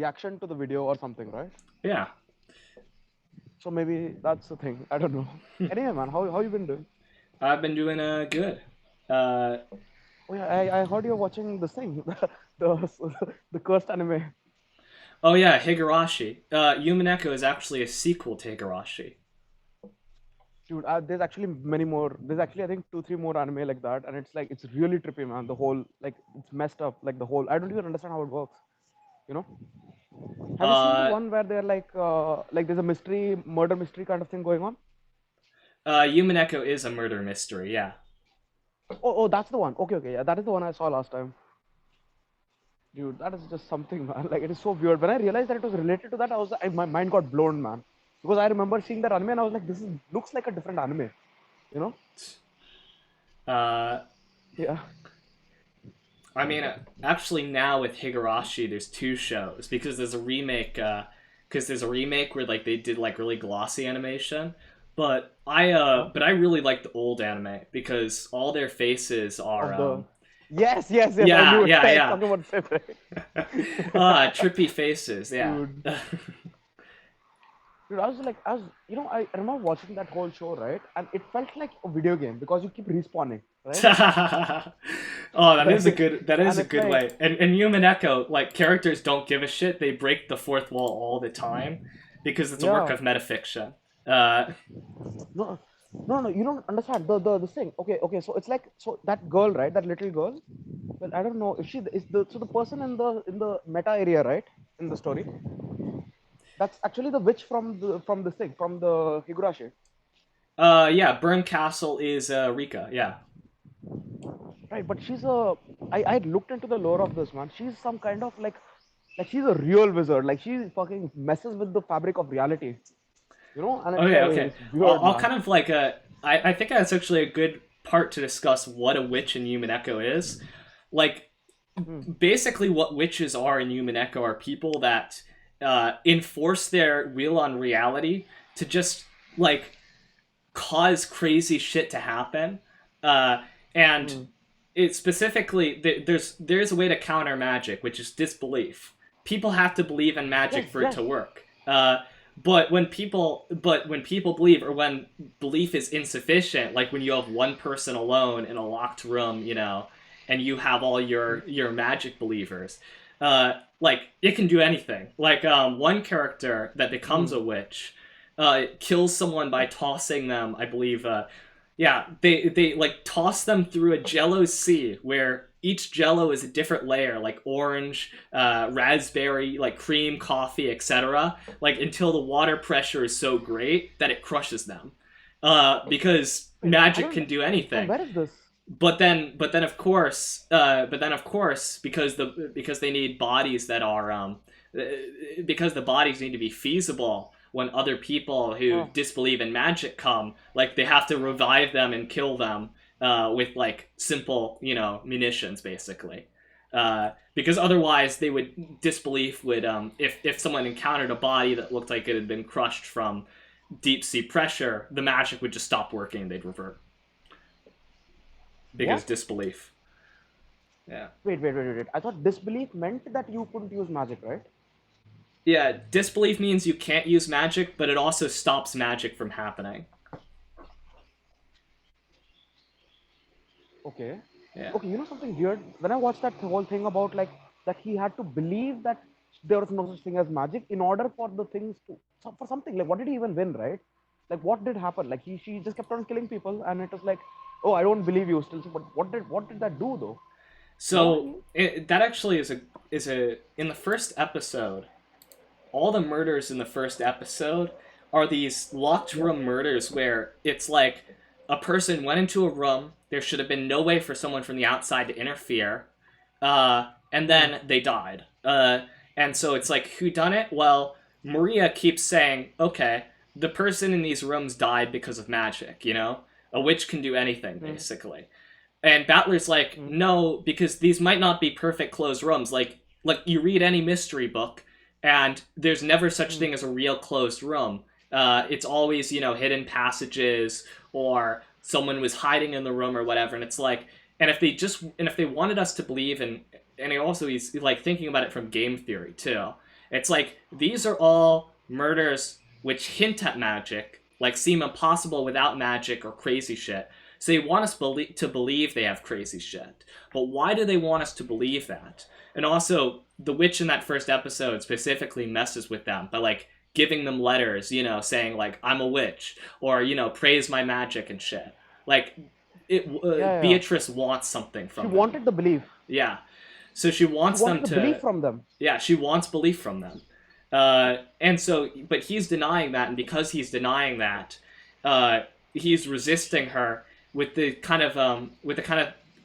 reaction to the video or something, right? Yeah, So maybe that's the thing. I don't know. Anyway, man, how you been doing? I've been doing good. Uh, Oh yeah, I heard you're watching this thing, the cursed anime. oh yeah, Higurashi. Umineko is actually a sequel to Higurashi. Dude, there's actually many more. There's actually I think two, three more anime like that, and it's like it's really trippy, man. The whole like it's messed up. Like the whole, I don't even understand how it works. You know? Have you seen the Uh, one where they're like there's a murder mystery kind of thing going on? Umineko is a murder mystery. Yeah. Oh, that's the one. Okay, yeah, that is the one I saw last time. Dude, that is just something, man. Like it is so weird. When I realized that it was related to that, my mind got blown, man. Because I remember seeing that anime and I was like, looks like a different anime. You know? Uh, Yeah. I mean, actually, now with Higurashi, there's two shows because there's a remake. Because there's a remake where like they did like really glossy animation, Huh? but I really like the old anime because all their faces are Of the yes, I yeah, knew it. yeah, It's yeah. talking about the same thing. Trippy faces. Yeah. Dude. Dude, I remember watching that whole show, right? And it felt like a video game because you keep respawning, right? Oh, that is And a it's good like, way. And Human Echo, like characters don't give a shit. They break the fourth wall all the time because it's a work yeah, of metafiction. Uh, no, no, you don't understand the thing. Okay, so it's like so that girl, right? That little girl. Well, I don't know if she is the person in the meta area, right? In the story, that's actually the witch from this thing from the Higurashi, yeah, Burn Castle is Rika. Yeah. right? But I looked into the lore of this man. She's some kind of like she's a real wizard. Like she fucking messes with the fabric of reality, and it's Okay, like okay. it's weird, I'll man. kind of like I think that's actually a good part to discuss what a witch in Human Echo is. Like Hmm. basically what witches are in Human Echo are people that enforce their will on reality to just like cause crazy shit to happen. Uh, and Hmm. it specifically there's a way to counter magic, which is disbelief. People have to believe in magic Yes, for it yes. to work. But when people believe, or when belief is insufficient, like when you have one person alone in a locked room, and you have all your magic believers, like it can do anything. Like one character that becomes Hmm. a witch kills someone by tossing them. I believe. Yeah, they like toss them through a Jello sea where each Jello is a different layer, like orange, raspberry, like cream, coffee, etc. Like until the water pressure is so great that it crushes them. Because Wait, I magic don't. can do From anything. where is this? But then of course, because they need bodies that are because the bodies need to be feasible when other people who Oh, disbelieve in magic come, like they have to revive them and kill them with like simple, munitions basically. Because otherwise, they would disbelief would if someone encountered a body that looked like it had been crushed from deep sea pressure, the magic would just stop working. They'd revert because what? disbelief. Yeah. Wait. I thought disbelief meant that you couldn't use magic, right? Yeah, disbelief means you can't use magic, but it also stops magic from happening. Okay. Yeah. Okay, you know something weird? When I watched that whole thing about like that he had to believe that there was no such thing as magic in order for the things to for something like what did he even win, right? Like what did happen? Like she just kept on killing people and it was like, oh, I don't believe you still. But what did that do though? You know what I So mean? that actually is a in the first episode. All the murders in the first episode are these locked Yeah. room murders where it's like a person went into a room. There should have been no way for someone from the outside to interfere, and Hmm. then they died. And so it's like, who done it? Well, Maria keeps saying, okay, the person in these rooms died because of magic. A witch can do anything Hmm. basically. And Battler's like, Hmm. no, because these might not be perfect closed rooms. Like you read any mystery book, and there's never such Hmm. thing as a real closed room. It's always hidden passages, or someone was hiding in the room or whatever. And it's like, and if they wanted us to believe, and also he's like thinking about it from game theory too. It's like these are all murders which hint at magic, like seem impossible without magic or crazy shit. So they want us to believe they have crazy shit. But why do they want us to believe that? And also, the witch in that first episode specifically messes with them by like giving them letters, saying like I'm a witch or praise my magic and shit. Like Yeah, yeah. Beatrice wants something She from them. wanted the belief. Yeah, so she She wants wanted them the belief to. from them. Yeah, she wants belief from them. And so, but he's denying that, and because he's denying that, he's resisting her with the kind of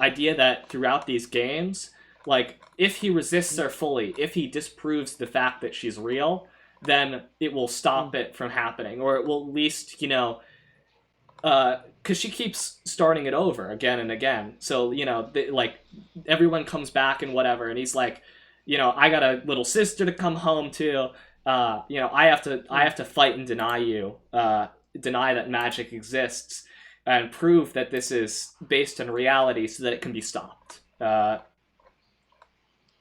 idea that throughout these games, like if he resists her fully, if he disproves the fact that she's real, then it will stop Mm. it from happening, or it will at least because she keeps starting it over again and again. So like everyone comes back and whatever, and he's like, I got a little sister to come home to. I Mm. have to fight and deny you, deny that magic exists, and prove that this is based in reality, so that it can be stopped.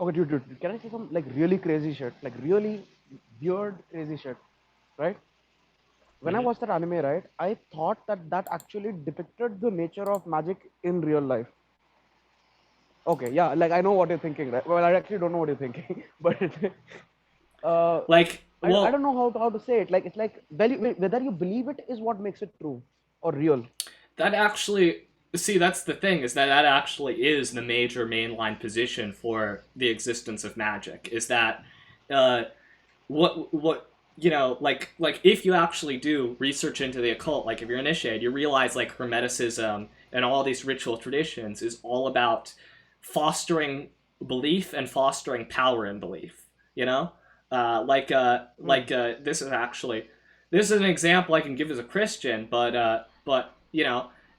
Okay, dude, can I say some like really crazy shit, like really weird crazy shit, right? When I Mhm. watched that anime, right, I thought that that actually depicted the nature of magic in real life. Okay, yeah, like I know what you're thinking, right? Well, I actually don't know what you're thinking, but uh, Like, I well, don't know how to say it. Like it's like whether you believe it is what makes it true or real. that actually, see, that's the thing, is that that actually is the major mainline position for the existence of magic. Is that uh, what like if you actually do research into the occult, like if you're initiated, you realize like Hermeticism and all these ritual traditions is all about fostering belief and fostering power in belief. You know, Mm. this is an example I can give as a Christian, but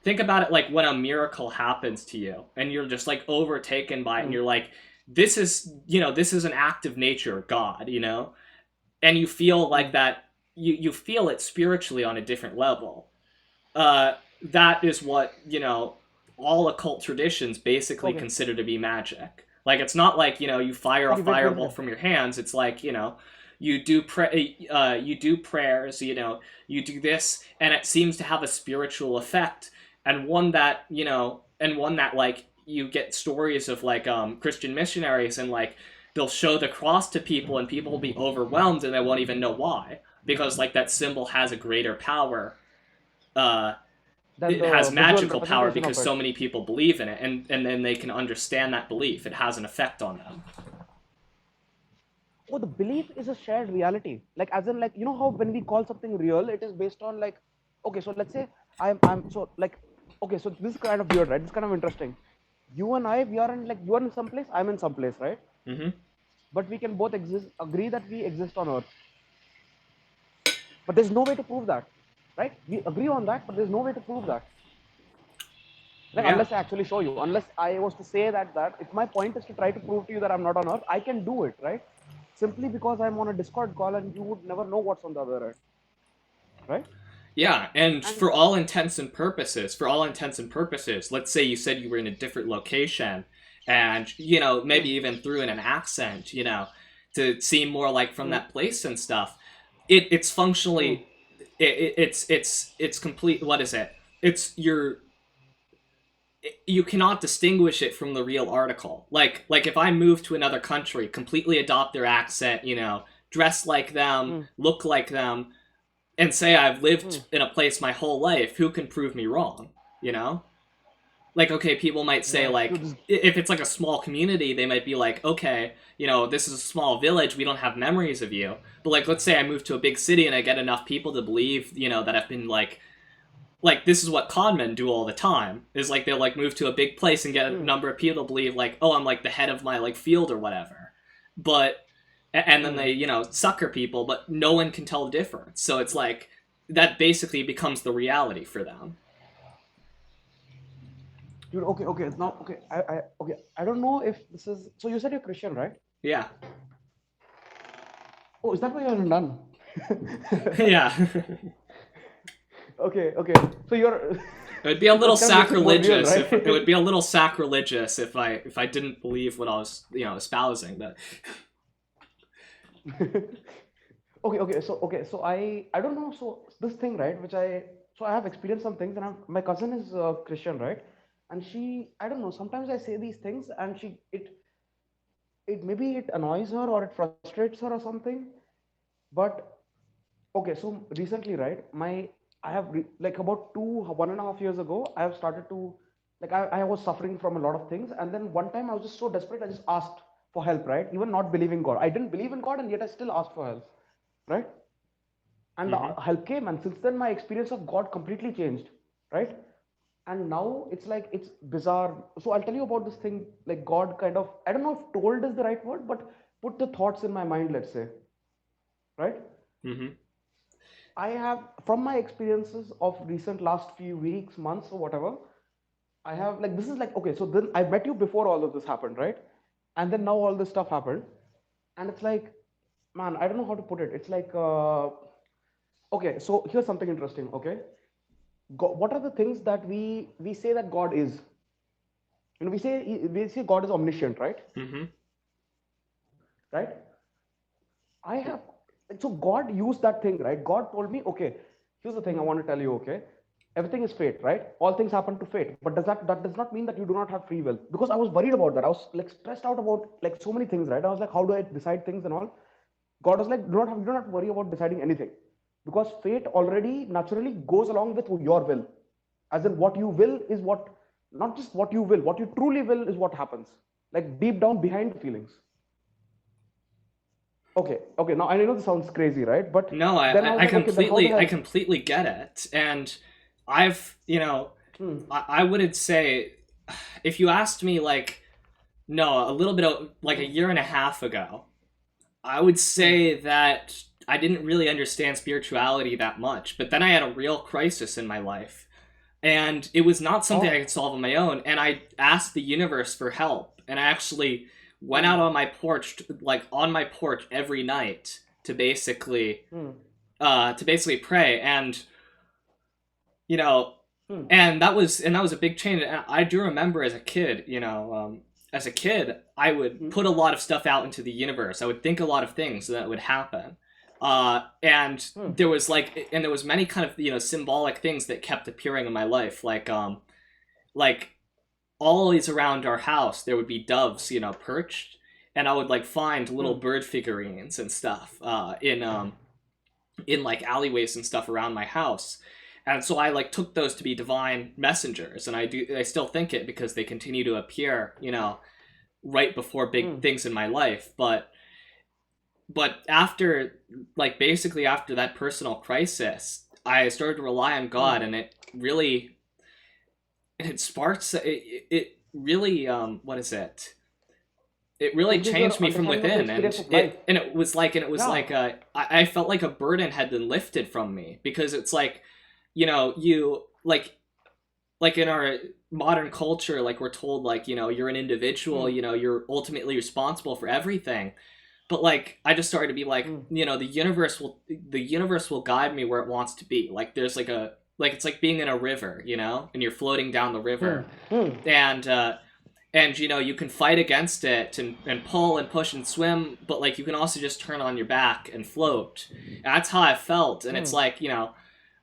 think about it like when a miracle happens to you and you're just like overtaken by it and Mm. you're like, this is an act of nature, God, and you feel like Mm. that you feel it spiritually on a different level. That is what all occult traditions basically Okay. consider to be magic. Like it's not like you fire a Okay. Wait. Wait. Wait. fireball from your hands. It's like you do prayers. You do this, and it seems to have a spiritual effect, and one that like you get stories of like Christian missionaries, and like they'll show the cross to people and people will be overwhelmed and they won't even know why, because like that symbol has a greater power. Then It the has visual magical power representation of because it. so many people believe in it, and then they can understand that belief. It has an effect on them. Oh, the belief is a shared reality. Like as in, like how when we call something real, it is based on like, okay, so let's say I'm so like, okay, so this is kind of weird, right? It's kind of interesting. You and I, we are in like you are in some place, I'm in some place, right? Mm-hmm. But we can both agree that we exist on Earth. But there's no way to prove that, right? We agree on that, but there's no way to prove that. Like Yeah. unless I actually show you, unless I was to say that if my point is to try to prove to you that I'm not on Earth, I can do it, right? Simply because I'm on a Discord call and you would never know what's on the other end, right? Yeah, and And for all intents and purposes, let's say you said you were in a different location, and maybe mm, even threw in an accent, to seem more like from mm, that place and stuff. It's mm, functionally, it's complete. What is it? It's your You cannot distinguish it from the real article. Like if I move to another country, completely adopt their accent, dress like them, mm, look like them, and say I've lived mm, in a place my whole life, who can prove me wrong? You know? Like, okay, people might say, yeah, dude, like, this, if it's like a small community, they might be like, okay, this is a small village, we don't have memories of you. But, like, let's say I move to a big city and I get enough people to believe, that I've been, like this is what con men do all the time, is like they'll like move to a big place and get a mm, number of people to believe like, oh, I'm like the head of my like field or whatever. But and then mm. they sucker people, but no one can tell the difference. So it's like that basically becomes the reality for them. Dude, okay, okay, now, okay, okay, I don't know if this is. So you said you're Christian, right? Yeah. Oh, is that why you're done? Yeah. Okay, okay. So you're. It would be a little That kind of makes it more real, sacrilegious right? if it would be a little sacrilegious if I didn't believe what I was espousing, but Okay, so I don't know. So this thing, right, which I have experienced some things, and my cousin is Christian, right, and she, I don't know. Sometimes I say these things, and it maybe it annoys her or it frustrates her or something. But okay, so recently, right, like about 1.5 years ago, I have started to, like, I was suffering from a lot of things, and then one time I was just so desperate, I just asked for help, right, even not believing God. I didn't believe in God, and yet I still asked for help, right, and the Mm-hmm. help came, and since then my experience of God completely changed, right, and now it's like it's bizarre. So I'll tell you about this thing, like God kind of, I don't know if told is the right word, but put the thoughts in my mind, let's say, right. Mm-hmm. I have, from my experiences of recent last few weeks, months, or whatever, I have, like, this is like, okay, so then I met you before all of this happened, right, and then now all this stuff happened, and it's like, man, I don't know how to put it. It's like, okay, so here's something interesting. Okay, God, what are the things that we say that God is? We say God is omniscient, right? Mm-hmm. Right? I have, so God used that thing, right? God told me, okay, here's the thing I want to tell you. Okay, everything is fate, right? All things happen to fate, but that does not mean that you do not have free will? Because I was worried about that. I was like stressed out about like so many things, right? I was like, how do I decide things and all? God was like, do not worry about deciding anything, because fate already naturally goes along with your will. As in, what you will is what, not just what you will, what you truly will is what happens. Like deep down behind the feelings. Okay. Now I know this sounds crazy, right? But No, then I was like, okay, then how the I hell? completely get it, and I've, Hmm. I wouldn't say, if you asked me like, no, a little bit of, like a Hmm. year and a half ago, I would Hmm. say that I didn't really understand spirituality that much, but then I had a real crisis in my life, and it was not something I Oh. could solve on my own, and I asked the universe for help, and I actually went Hmm. out on my porch, like on my porch every night Hmm. to basically pray, and you know Hmm. and that was a big change. And I do remember as a kid, as a kid, I would Hmm. put a lot of stuff out into the universe. I would think a lot of things that would happen, and Hmm. there was many kind of symbolic things that kept appearing in my life, like always around our house there would be doves, perched, and I would like find little Hmm. bird figurines and stuff in like alleyways and stuff around my house. And so I like took those to be divine messengers, and I still think it because they continue to appear, right before big Hmm. things in my life. But after, like, basically after that personal crisis, I started to rely on Hmm. God, and it sparks it really what is it? It really Changes changed your me from understanding of the within, experience of life. it was Yeah. like I felt like a burden had been lifted from me, because it's like, you like in our modern culture, like we're told, like, you're an individual, Hmm. you're ultimately responsible for everything. But like I just started to be like, Hmm. the universe will guide me where it wants to be. Like there's like it's like being in a river, and you're floating down the Hmm. river, Hmm. and you can fight against it, and pull and push and swim, but like you can also just turn on your back and float. And that's how I felt. And it's Hmm. like,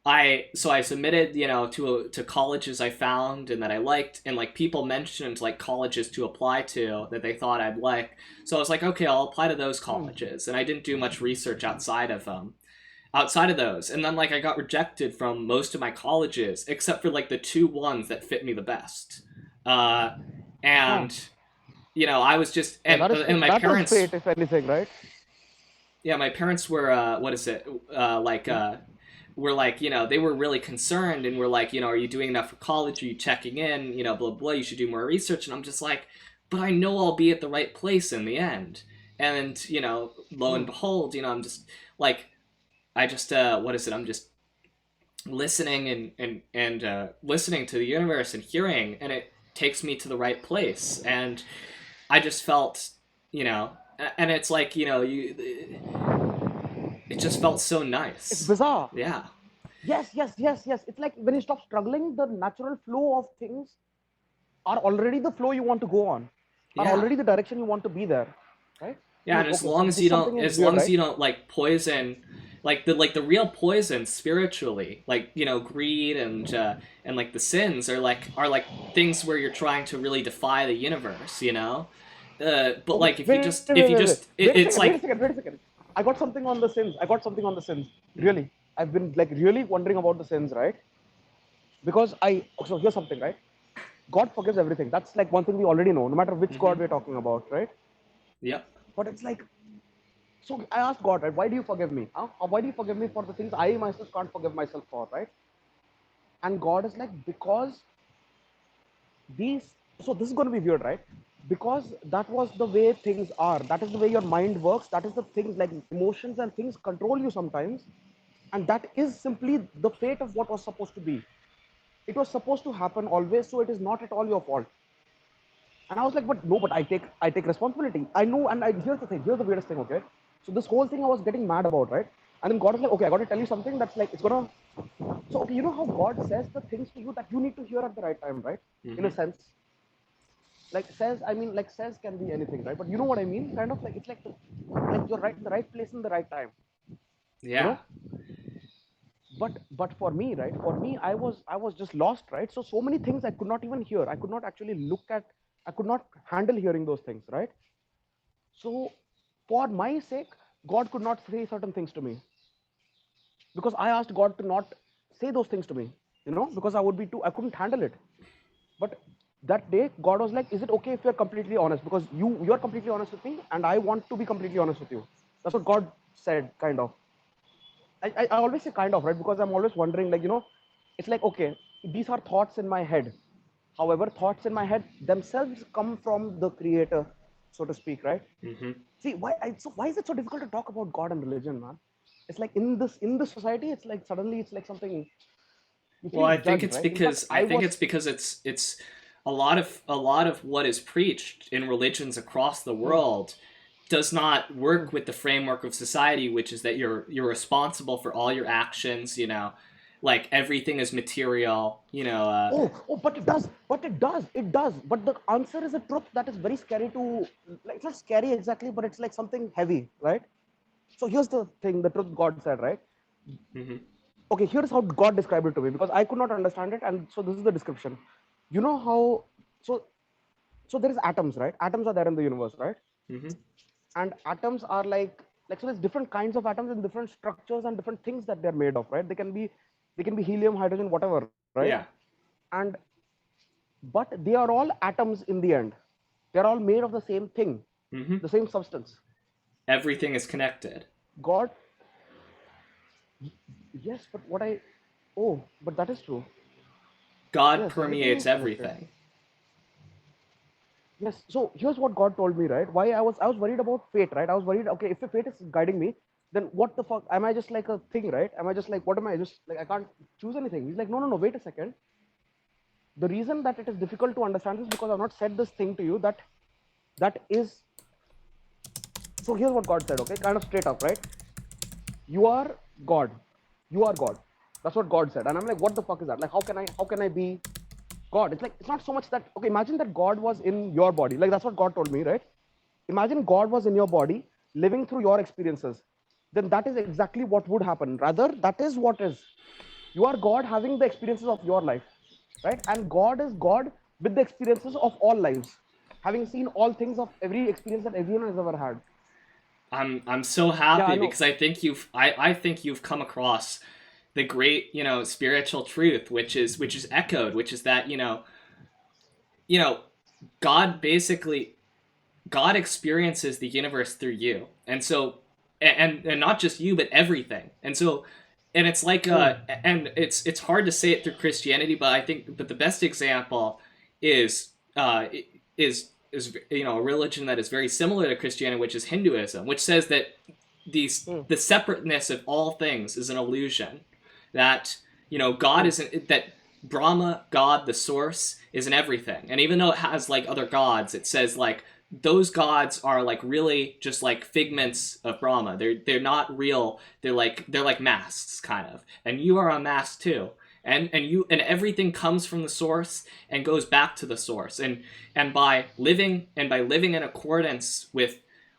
I submitted, to colleges I found and that I liked, and like people mentioned like colleges to apply to that they thought I'd like. So I was like, okay, I'll apply to those Hmm. colleges, and I didn't do much research outside of those. And then like I got rejected from most of my colleges except for like the two ones that fit me the best. Uh, Huh. and I was just, Yeah, that is and my that is parents, fate, if anything, right? yeah, my parents were what is it? Hmm. Were like, they were really concerned, and were like, are you doing enough for college? Are you checking in? Blah blah. You should do more research. And I'm just like, but I know I'll be at the right place in the end. And lo and Hmm. behold, I'm just like, I just what is it? I'm just listening and listening to the universe and hearing, and it takes me to the right place. And I just felt, and it's like, it just felt so It's nice. bizarre. Yeah. Yes. It's like when you stop struggling, the natural flow of things are already the flow you want to go on, are Yeah. already the direction you want to be there, right? Yeah, and Okay, so this something is as weird, long as right? you don't like poison, like the real poison spiritually, like greed and like the sins are like things where you're trying to really defy the universe, you know. But Okay, like if you wait. just it's like Wait a second. I got something on the sins. I got something on the sins. Really, I've been like really wondering about the sins, right? Because so here's something, right? God forgives everything. That's like one thing we already know, no matter which God mm-hmm, we're talking about, right? yep, But it's like, so I asked God, right? Why do you forgive me? Huh? Or why do you forgive me for the things I myself can't forgive myself for, right? And God is like, because these, so this is going to be weird, right? Because that was the way things are. That is the way your mind works. That is the things, like emotions and things control you sometimes. And that is simply the fate of what was supposed to be. It was supposed to happen always, so it is not at all your fault. And I was like, but no, but I take responsibility. I know, and here's the thing, here's the weirdest thing, okay? So this whole thing I was getting mad about, right? And then God is like, okay, I got to tell you something that's like, it's gonna. So okay, you know how God says the things to you that you need to hear at the right time, right? In a mm-hmm, sense, like says, I mean, like says can be anything, right? But you know what I mean? Kind of like it's like you're right in the right place in the right time, you yeah. know. But for me, right? For me, I was just lost, right? So many things I could not even hear. I could not actually look at. I could not handle hearing those things, right? So, for my sake, God could not say certain things to me because I asked God to not say those things to me, because I would be too, I couldn't handle it. But that day, God was like, "Is it okay if you're completely honest? Because you're completely honest with me, and I want to be completely honest with you." That's what God said, kind of. I always say kind of, right? Because I'm always wondering, like, it's like, okay, these are thoughts in my head. However, thoughts in my head themselves come from the Creator, so to speak, right? Mm-hmm. See, why is it so difficult to talk about God and religion, man? It's like in this society, it's like suddenly it's like something you Well, feel judged, right? In fact, I I think was it's because it's a lot of what is preached in religions across the hmm, world does not hmm. work with the framework of society, which is that you're responsible for all your actions. You know, like everything is material. You know, But it does. But the answer is a truth that is very scary to, like, it's not scary exactly, but it's like something heavy, right? So here's the thing, the truth God said, right? mm-hmm. Okay, here's how God described it to me because I could not understand it, and so this is the description. You know how so so there is atoms, right? Atoms are there in the universe, right? Mm-hmm. And atoms are like so there's different kinds of atoms and different structures and different things that they're made of, right? They can be helium, hydrogen, whatever, right? Yeah. And but they are all atoms in the end. They're all made of the same thing, Mm-hmm. the same substance. Everything is connected. God, yes, but but that is true. God Yes, everything permeates is connected. everything. Yes. So here's what God told me, right? Why I was worried about fate, right? I was worried, okay, if the fate is guiding me, then what the fuck? Am I just like a thing, right? Am I just like, what am I? Just like, I can't choose anything. He's like, no, no, no, wait a second. The reason that it is difficult to understand is because I've not said this thing to you that is. So here's what God said, okay? Kind of straight up, right? You are God. You are God. That's what God said. And I'm like, what the fuck is that? Like, how can I be God? It's like, it's not so much that, okay, imagine that God was in your body. Like, that's what God told me, right? Imagine God was in your body, living through your experiences. Then that is exactly what would happen. Rather, that is what is. You are God having the experiences of your life, right? And God is God with the experiences of all lives, having seen all things of every experience that everyone has ever had. I'm so Yeah, I happy know. because I think you've come across the great, you know, spiritual truth, which is echoed, which is that, you know, God basically God experiences the universe through you. And so and not just you but everything. And so and it's like Hmm. and it's hard to say it through Christianity, but I think but the best example is is you know, a religion that is very similar to Christianity, which is Hinduism, which says that Hmm. the separateness of all things is an illusion. That, you know, God Hmm. isn't that Brahma, God, the source, isn't everything. And even though it has like other gods, it says like those gods are like really just like figments of Brahma. They're not real. They're like masks kind of. And you are a mask too. And you and everything comes from the source and goes back to the source. And by living in accordance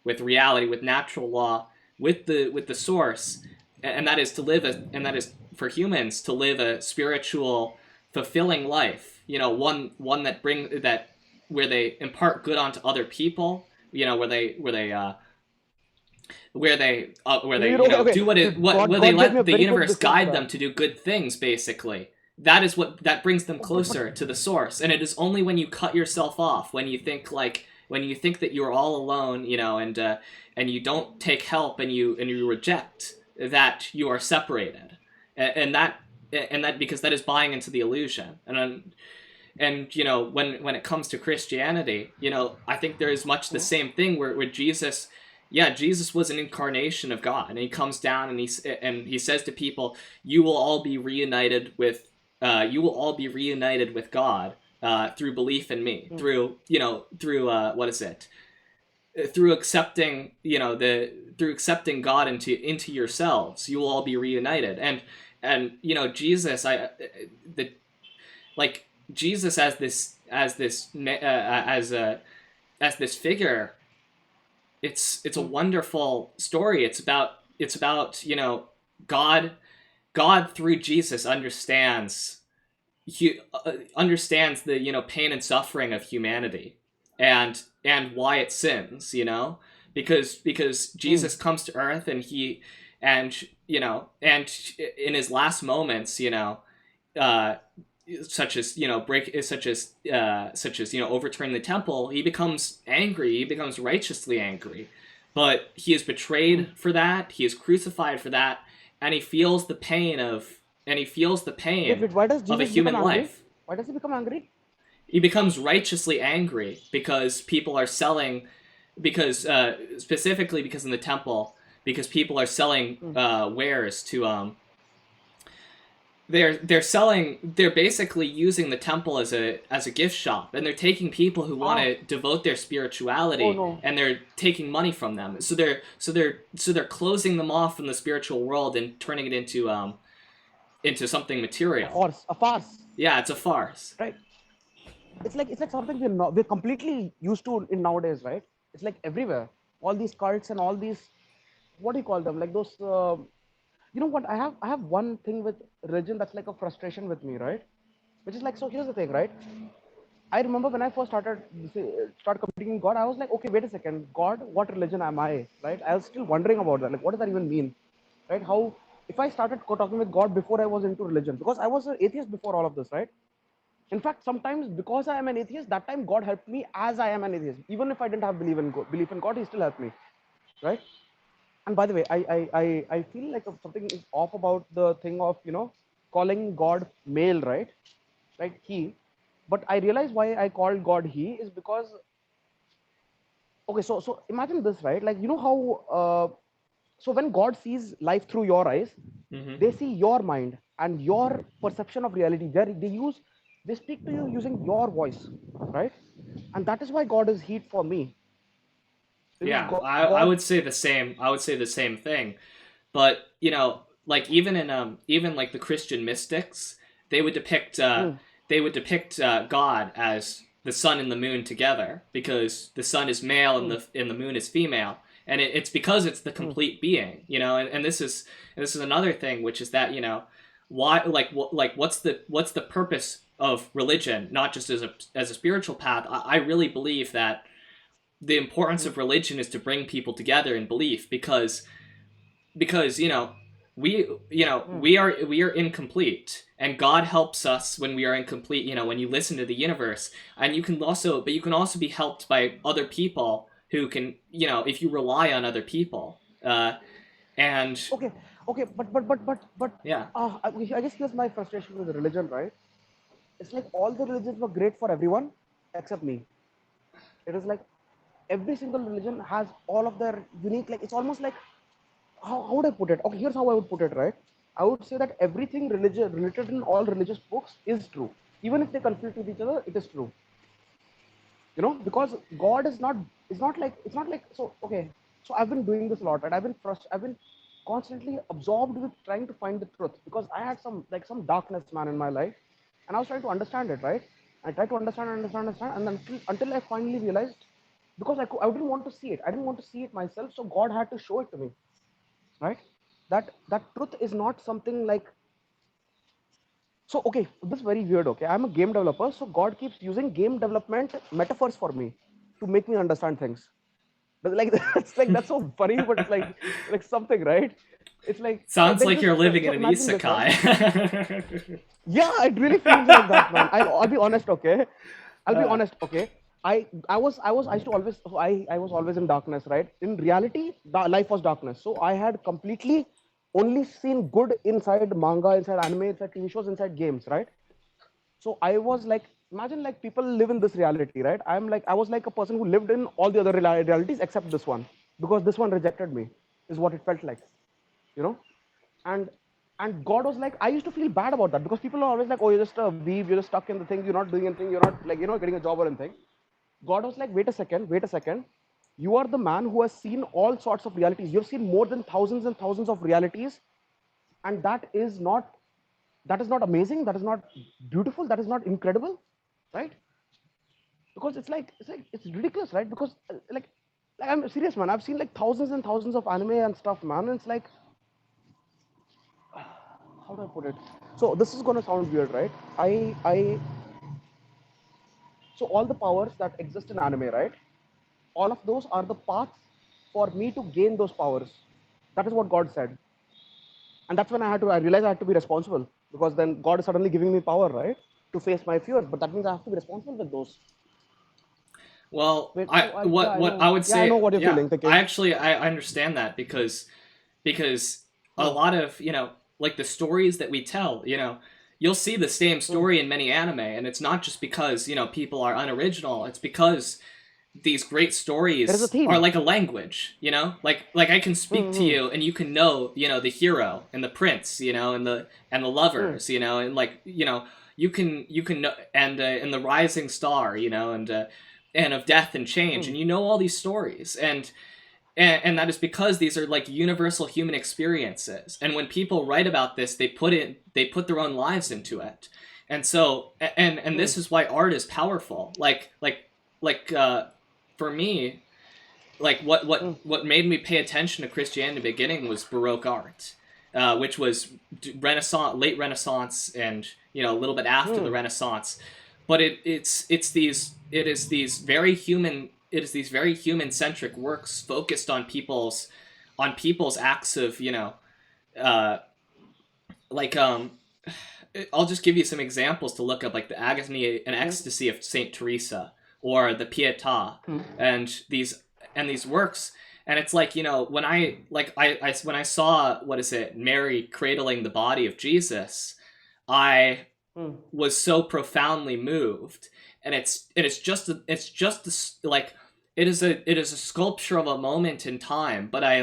with reality, with natural law, with the source, and that is to live and that is for humans to live a spiritual, fulfilling life. One that bring that where they impart good onto other people. Where they Okay, okay. do what it what God, where they God gave me a let the very good universe this thing for guide that. them to do good things. Basically, that is what that brings them But closer to the source. And it is only when you cut yourself off, when you think that you're all alone, and you don't take help, and you reject, that you are separated, and that because that is buying into the illusion. And when it comes to Christianity, I think there is much the same thing where Jesus, yeah, Jesus was an incarnation of God, and he comes down and he says to people, you will all be reunited with God, through belief in me, mm, through what is it, through accepting the through accepting God into yourselves, you will all be reunited. And Jesus, the like Jesus as this figure, it's a mm. wonderful story. It's about God. God through Jesus understands the pain and suffering of humanity, and why it sins. Because Mm. Jesus comes to earth, and and in his last moments, uh, such as overturning the temple, he becomes angry, he becomes righteously angry, but he is Mm. betrayed for that, he is crucified for that, and he feels the pain Wait. Why does of a Jesus become human angry? life. Why does he become angry? He becomes righteously angry because people are selling, because specifically because in the temple, because people are selling Mm. wares to they're basically using the temple as a gift shop, and they're taking people who want Ah. to devote their Oh spirituality, no. and they're taking money from them, so they're closing them off from the spiritual world and turning it into something A material. farce. A farce. Yeah, it's a farce. Right. It's like something we're completely used to in nowadays, right? It's like everywhere. All these cults and all these, what do you call them? Like those. You know what? I have one thing with religion that's like a frustration with me, right? Which is like, so here's the thing, right? I remember when I first start competing in God, I was like, okay, wait a second, God, what religion am I? Right? I was still wondering about that. Like, what does that even mean? Right? How if I started talking with God before I was into religion, because I was an atheist before all of this, right? In fact, sometimes because I am an atheist, that time God helped me as I am an atheist. Even if I didn't have belief in God, He still helped me, right? And by the way, I feel like something is off about the thing of calling God male, right? Right, he. But I realize why I called God he is because, okay, so imagine this, right? Like, you know how so when God sees life through your eyes, Hmm. they see your mind and your perception of reality. They speak to you using your voice, right? And that is why God is heat for me, because Yeah, God, I would say the same. I would say the same thing. But like even like the Christian mystics, they would depict uh, mm, they would depict God as the sun and the moon together, because the sun is male and mm, the moon is female, and it's because it's the mm, complete being. And this is another thing, which is that why, like what's the purpose of religion, not just as a spiritual path. I really believe that the importance mm, of religion is to bring people together in belief, because we mm. we are incomplete, and God helps us when we are incomplete, when you listen to the universe. And you can also be helped by other people who can, if you rely on other people, and Okay, okay, but yeah. I guess here's my frustration with religion, right? It's like all the religions were great for everyone except me. It is like every single religion has all of their unique, like it's almost like, how would I put it? Okay, here's how I would put it, right? I would say that everything religion related in all religious books is true. Even if they conflict with each other, it is true. Because God is not like so. Okay, so I've been doing this a lot, right? I've been constantly absorbed with trying to find the truth, because I had some darkness, man, in my life, and I was trying to understand it, right? I tried to understand, and then until I finally realized because I didn't want to see it. I didn't want to see it myself, so God had to show it to me, right? That truth is not something like, so okay, this is very weird. Okay, I'm a game developer, so God keeps using game development metaphors for me to make me understand things. But like it's like that's so funny, but it's like something, right? It's like so Sounds like like this. you're living in So an imagine this, right? isekai. Yeah, it really feels like that, man. I'll be honest, okay? I'll be honest, okay? I used to always, so I was always in darkness, right? In reality, life was darkness. So I had completely only seen good inside manga, inside anime, inside TV shows, inside games, right? So I was like, imagine like people live in this reality, right? I was like a person who lived in all the other realities except this one, because this one rejected me, is what it felt like, you know? and and God was like, I used to feel bad about that because people are always like, oh, you're just a weeb, you're just stuck in the thing, you're not doing anything, you're not like, getting a job or anything. God was like, wait a second, you are the man who has seen all sorts of realities, you've seen more than thousands and thousands of realities, and that is not amazing, that is not beautiful, that is not incredible, right? Because it's ridiculous, right? Because like I'm serious, man, I've seen like thousands and thousands of anime and stuff, man, and it's like, how do I put it? So this is gonna sound weird, right? I So all the powers that exist in anime, right? All of those are the paths for me to gain those powers. That is what God said, and that's when I realized I had to be responsible, because then God is suddenly giving me power, right, to face my fears. But that means I have to be responsible with those. Well, Wait, I so what I what I know, would yeah, I know say, what you're yeah, feeling, I thinking. actually I understand that because a Hmm, lot of, like the stories that we tell, you'll see the same hmm. story in many anime, and it's not just because, people are unoriginal. It's because these great There is a stories are theme. like a language, like I can speak Hmm, to hmm, you and you can know, the hero and the prince, and the hmm, lovers, and like, you can know, and the rising star, and of death and change, hmm, and you know all these stories, and that is because these are like universal human experiences, and when people write about this, they put their own lives into it. And so, and hmm, this is why art is powerful. Like for me, like what hmm, what what made me pay attention to Christianity in the beginning was Baroque art, which was Renaissance, late Renaissance, and a little bit after the hmm, Renaissance. But it is these very centric works focused on people's acts of, uh, like I'll just give you some examples to look up, like the agony and hmm, ecstasy of Saint Teresa, or the Pietà, hmm. and these works. And it's like, when when I saw, what is it, Mary cradling the body of Jesus, I Hmm. was so profoundly moved. And like, it is a sculpture of a moment in time. But I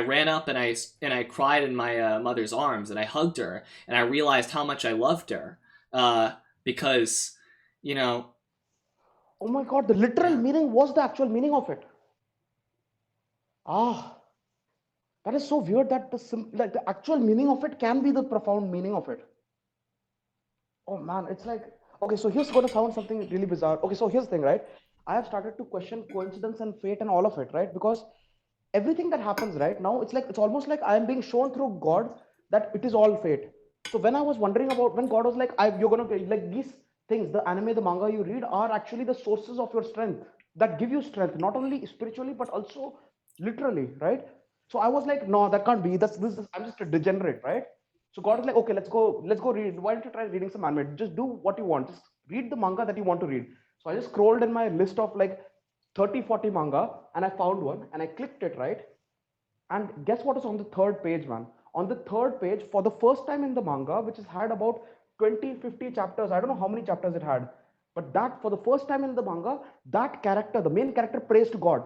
ran up, and I cried in my mother's arms, and I hugged her, and I realized how much I loved her, because, you know Oh my God, the literal yeah. meaning was the actual meaning of it. Ah, that is so weird that like the actual meaning of it can be the profound meaning of it. Oh man, it's like, okay, so here's going to sound something really bizarre. Okay, so here's the thing, right? I have started to question coincidence and fate and all of it, right? Because everything that happens right now, it's like, it's almost like I am being shown through God that it is all fate. So when I was wondering about, when God was like, you're gonna like these things, the anime, the manga you read are actually the sources of your strength, that give you strength, not only spiritually but also literally, right? So I was like, no, that can't be. I'm just a degenerate, right? So God is like, okay, let's go read. Why don't you try reading some anime? Just do what you want. Just read the manga that you want to read. So I just scrolled in my list of like 30, 40 manga, and I found one and I clicked it, right? And guess what is on the third page, man? On the third page, for the first time in the manga, which has had about 20, 50 chapters, I don't know how many chapters it had, but that for the first time in the manga, that character, the main character, prays to God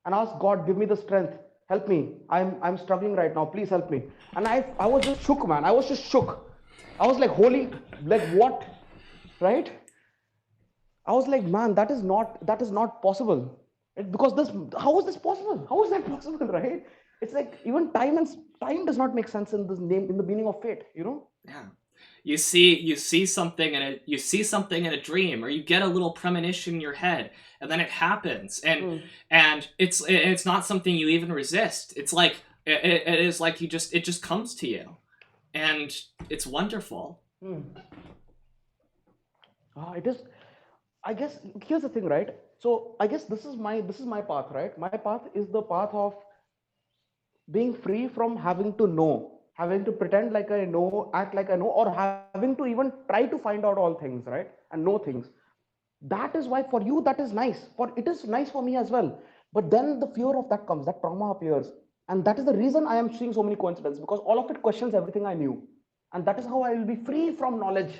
and asked God, give me the strength, help me, I'm struggling right now, please help me. And I was just shook, man, I was just shook. I was like, holy, like what, right? I was like, man, that is not possible. Because this, how is this possible, how is that possible, right? It's like even time does not make sense in this name, in the meaning of fate, you know. Yeah. you see something in a dream, or you get a little premonition in your head, and then it happens, Hmm. and it's not something you even resist. It's like it is like it just comes to you, and it's wonderful. Hmm. It is. I guess here's the thing, right? So I guess this is my path, right? My path is the path of being free from having to know, having to pretend like I know, act like I know, or having to even try to find out all things, right? And know things. That is why for you that is nice. For it is nice for me as well. But then the fear of that comes, that trauma appears. And that is the reason I am seeing so many coincidences, because all of it questions everything I knew. And that is how I will be free from knowledge,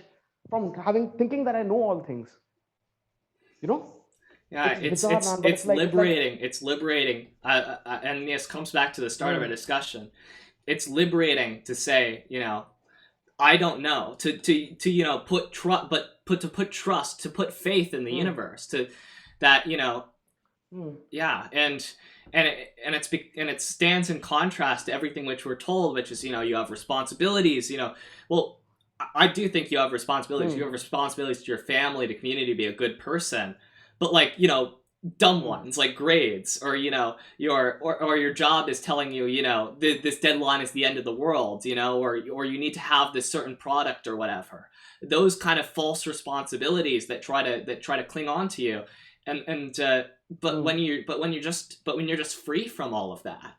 from having thinking that I know all things. You know? Yeah, It's bizarre, man, but it's like liberating. It's liberating, and this comes back to the start of our mm, discussion. It's liberating to say, I don't know, to put trust, but put trust, to put faith in the mm, universe, to that mm, yeah, and it stands in contrast to everything which we're told, which is you have responsibilities. Well, I do think you have responsibilities. You mm, have responsibilities to your family, to community, to be a good person, but like dumb mm. ones like grades, or or your job is telling you this deadline is the end of the world, or you need to have this certain product or whatever. Those kind of false responsibilities that try to cling on to you, and but Mm. when you're just free from all of that,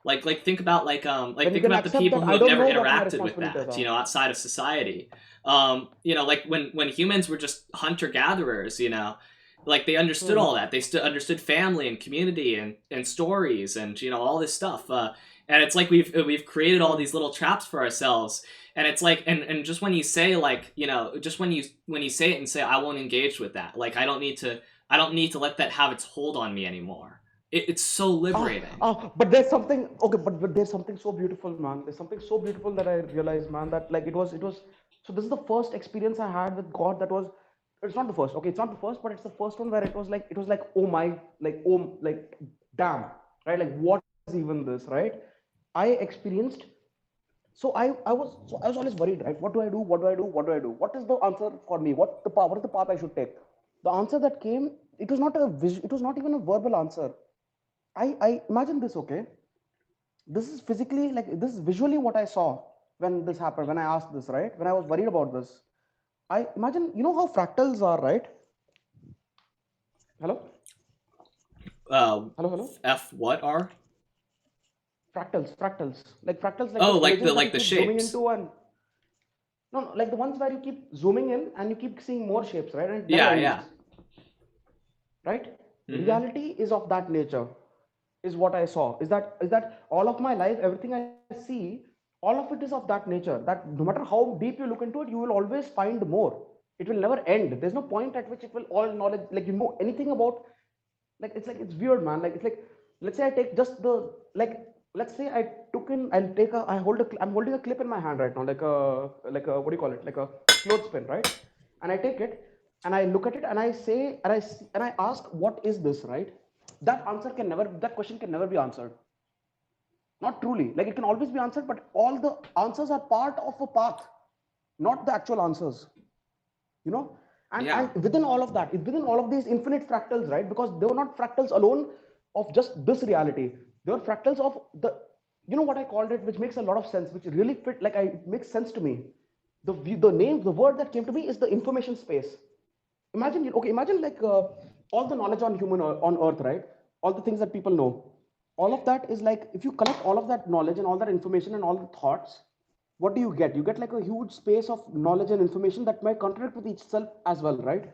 like think about When you think can about the accept people that who I have don't never know what my interacted with responsibilities that, are. outside of society. Like when humans were just hunter gatherers, like they understood Mm, all that. They understood family and community and stories and all this stuff. And it's like we've created all mm. these little traps for ourselves. And it's like, and just when you say, like, just when you say it and say, I won't engage with that, like I don't need to let that have its hold on me anymore. It's so liberating. But there's something okay, but there's something so beautiful, man. There's something so beautiful that I realized, man, that like it was so this is the first experience I had with God that was it's not the first, okay, it's not the first, but it's the first one where it was like oh my, like oh like damn, right? Like what is even this, right? I experienced so I was always worried, right? What do I do? What do I do? What do I do? What is the answer for me? What is the path I should take? The answer that came, it was not even a verbal answer. I imagine this, okay? This is physically like this is visually what I saw when this happened, when I asked this, right? When I was worried about this. I imagine, you know how fractals are, right? Hello? Uh, Hello, hello? F what are? Fractals like Oh, those like the images that like you the keep zooming shapes. into and no, no, like the ones where you keep zooming in and you keep seeing more shapes, right? And it never Yeah, ends, yeah. right? Mm-hmm. Reality is of that nature, is what I saw. Is that all of my life, everything I see, all of it is of that nature. That no matter how deep you look into it, you will always find more. It will never end. There's no point at which it will all knowledge, like you know anything about, like it's weird, man. Like it's like, let's say I take just the like let's say I took in I'll take a I hold a I'm holding a clip in my hand right now, like a what do you call it, like a clothespin, right? And I take it and I look at it and I say and I ask, what is this, right? That question can never be answered. Not truly. Like it can always be answered, but all the answers are part of a path, not the actual answers. You know, Yeah. and within all of that, within all of these infinite fractals, right? Because they were not fractals alone of just this reality. They were fractals of the, you know what I called it, which makes a lot of sense, which really fit. It makes sense to me. The word that came to me is the information space. Imagine like all the knowledge on on earth, right? All the things that people know, all of that is like, if you collect all of that knowledge and all that information and all the thoughts, what do you get? You get like a huge space of knowledge and information that might contradict with itself as well, right?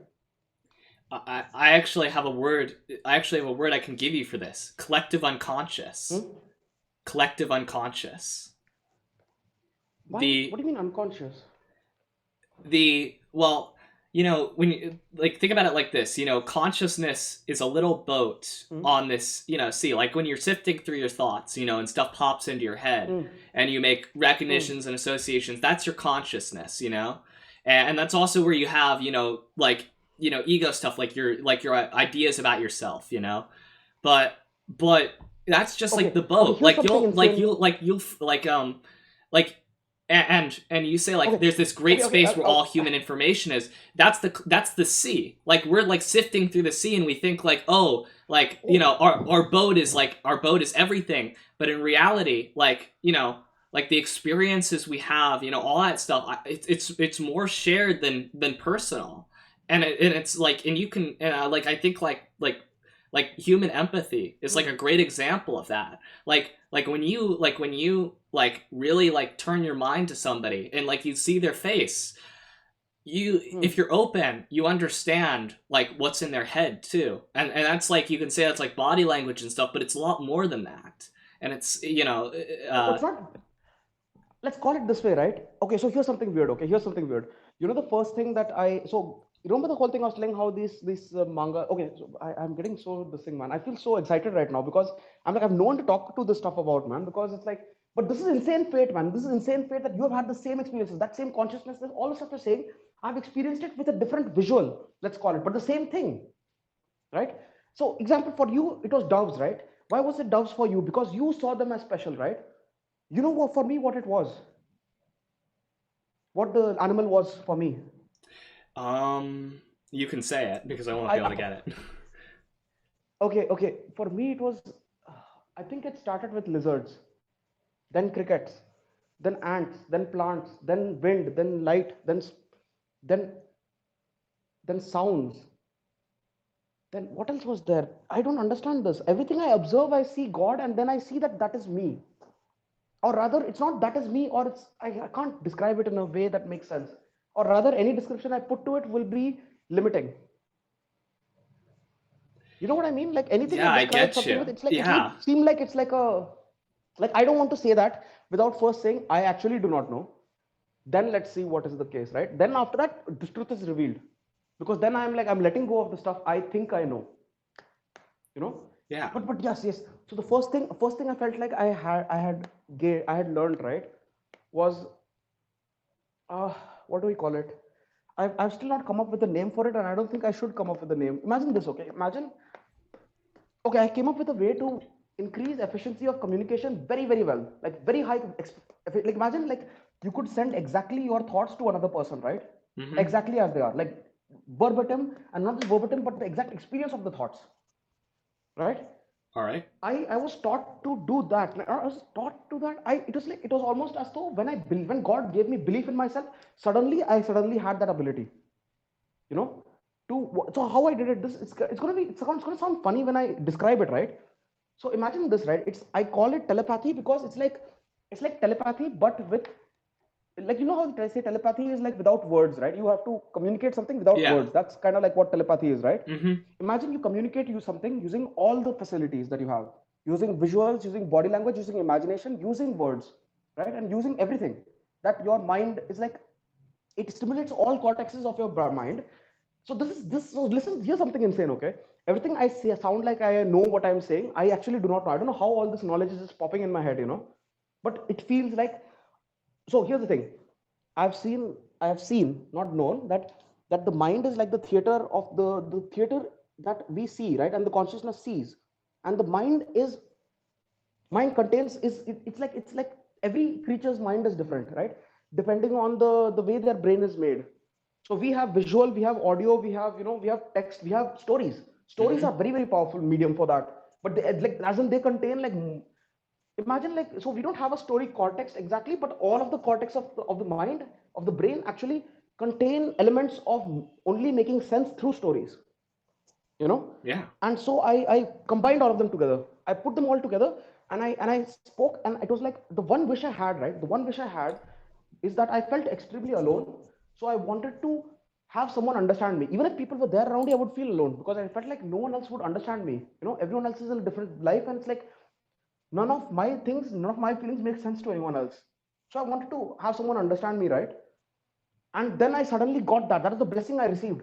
I actually have a word. I actually have a word I can give you for this. Collective unconscious. Hmm? Collective unconscious. Why? The What do you mean unconscious? well, when you like think about it like this, consciousness is a little boat Hmm? on this, sea. Like when you're sifting through your thoughts, and stuff pops into your head, Hmm? and you make Hmm? recognitions and associations. That's your consciousness, and that's also where you have, like ego stuff, like your ideas about yourself, but that's just like Okay, the okay. boat. Here's Like something you'll like insanely. you'll like you'll like like and you say like Okay, there's this great okay, okay. space where all human information is. That's the sea. Like we're like sifting through the sea and we think like, oh, like oh, our boat is like our boat is everything, but in reality, like like the experiences we have, all that stuff, it's more shared than personal. And it's like, and you can like I think like human empathy is like hmm, a great example of that. Like when you like really like turn your mind to somebody and like you see their face, you hmm. if you're open, you understand like what's in their head too. And that's like, you can say that's like body language and stuff, but it's a lot more than that. And it's No, it's not. Let's call it this way, right? Okay, so here's something weird. Okay, here's something weird. You know, the first thing that I so you remember the whole thing I was telling how this manga. Okay, so I'm getting so this thing, man. I feel so excited right now because I'm like I've no one to talk to this stuff about, man. Because it's like, but this is insane fate, man. This is insane fate that you have had the same experiences, that same consciousness, all the stuff you're saying. I've experienced it with a different visual. Let's call it, but the same thing, right? So, example for you, it was doves, right? Why was it doves for you? Because you saw them as special, right? You know what, for me, what it was, what the animal was for me. you can say it because I won't be able I to get it. okay, okay. For me, it was. I think it started with lizards, then crickets, then ants, then plants, then wind, then light, then then sounds. Then what else was there? I don't understand this. Everything I observe, I see God, and then I see that that is me. Or rather, it's not that is me, or I can't describe it in a way that makes sense. Or rather, any description I put to it will be limiting. You know what I mean? Like anything I Yeah, I describe get something you. with, it's like it Yeah. would seem like it's like a like I don't want to say that without first saying I actually do not know. Then let's see what is the case, right? Then after that, the truth is revealed. Because then I'm like I'm letting go of the stuff I think I know, you know. Yeah. But yes, yes. So the first thing I felt like I had learned, right, was uh what do we call it? I've still not come up with a name for it, and I don't think I should come up with a name. Imagine this, okay? Imagine, okay, I came up with a way to increase efficiency of communication very, very well, like very high. Like imagine, like you could send exactly your thoughts to another person, right? Mm-hmm. Exactly as they are, like verbatim, and not just verbatim, but the exact experience of the thoughts, right? All right. I was taught to do that. Like, I was taught to that. It was like it was almost as though when God gave me belief in myself, suddenly had that ability, you know, to so how I did it. This it's gonna sound funny when I describe it, right? So imagine this, right? I call it telepathy because it's like telepathy, but with, like, you know how I say telepathy is like without words, right? You have to communicate something without Yeah. words. That's kind of like what telepathy is, right? Mm-hmm. Imagine you communicate you something using all the facilities that you have, using visuals, using body language, using imagination, using words, right? And using everything that your mind is like, it stimulates all cortexes of your mind. So so listen, here's something insane, okay? Everything I say sound like I know what I'm saying. I actually do not know. I don't know how all this knowledge is just popping in my head, you know. But it feels like, so here's the thing. I have seen, not known, that the mind is like the theater of the theater that we see, right? And the consciousness sees. And the mind contains it's like every creature's mind is different, right? Depending on the way their brain is made. So we have visual, we have audio, we have text, we have stories. Stories Mm-hmm. are very, very powerful medium for that. But they, like, as in they contain like, imagine, like, so we don't have a story cortex exactly, but all of the cortex of the mind, of the brain, actually contain elements of only making sense through stories, you know. Yeah. And so I combined all of them together. I put them all together, and I spoke, and it was like the one wish I had, right? The one wish I had is that I felt extremely alone. So I wanted to have someone understand me. Even if people were there around me, I would feel alone because I felt like no one else would understand me. Everyone else is in a different life, and it's like none of my feelings make sense to anyone else. So I wanted to have someone understand me, right? And then I suddenly got that. That is the blessing I received,